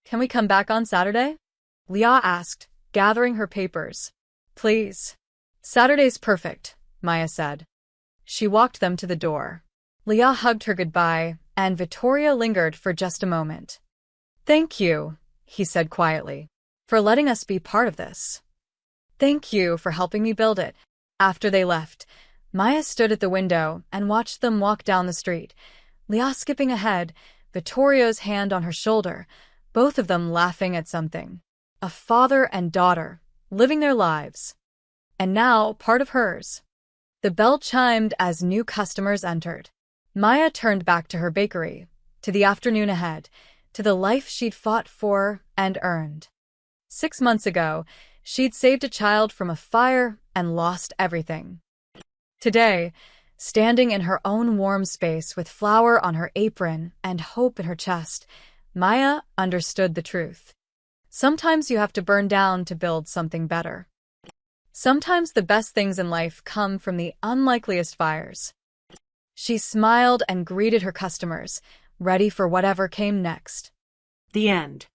Speaker 1: "Can we come back on Saturday?" Leah asked, gathering her papers. "Please." "Saturday's perfect," Maya said. She walked them to the door. Leah hugged her goodbye, and Vittorio lingered for just a moment. "Thank you," he said quietly, "for letting us be part of this. Thank you for helping me build it." After they left, Maya stood at the window and watched them walk down the street, Leah skipping ahead, Vittorio's hand on her shoulder, both of them laughing at something. A father and daughter, living their lives. And now, part of hers. The bell chimed as new customers entered. Maya turned back to her bakery, to the afternoon ahead, to the life she'd fought for and earned. 6 months ago, she'd saved a child from a fire and lost everything. Today, standing in her own warm space with flour on her apron and hope in her chest, Maya understood the truth. Sometimes you have to burn down to build something better. Sometimes the best things in life come from the unlikeliest fires. She smiled and greeted her customers, ready for whatever came next.
Speaker 2: The end.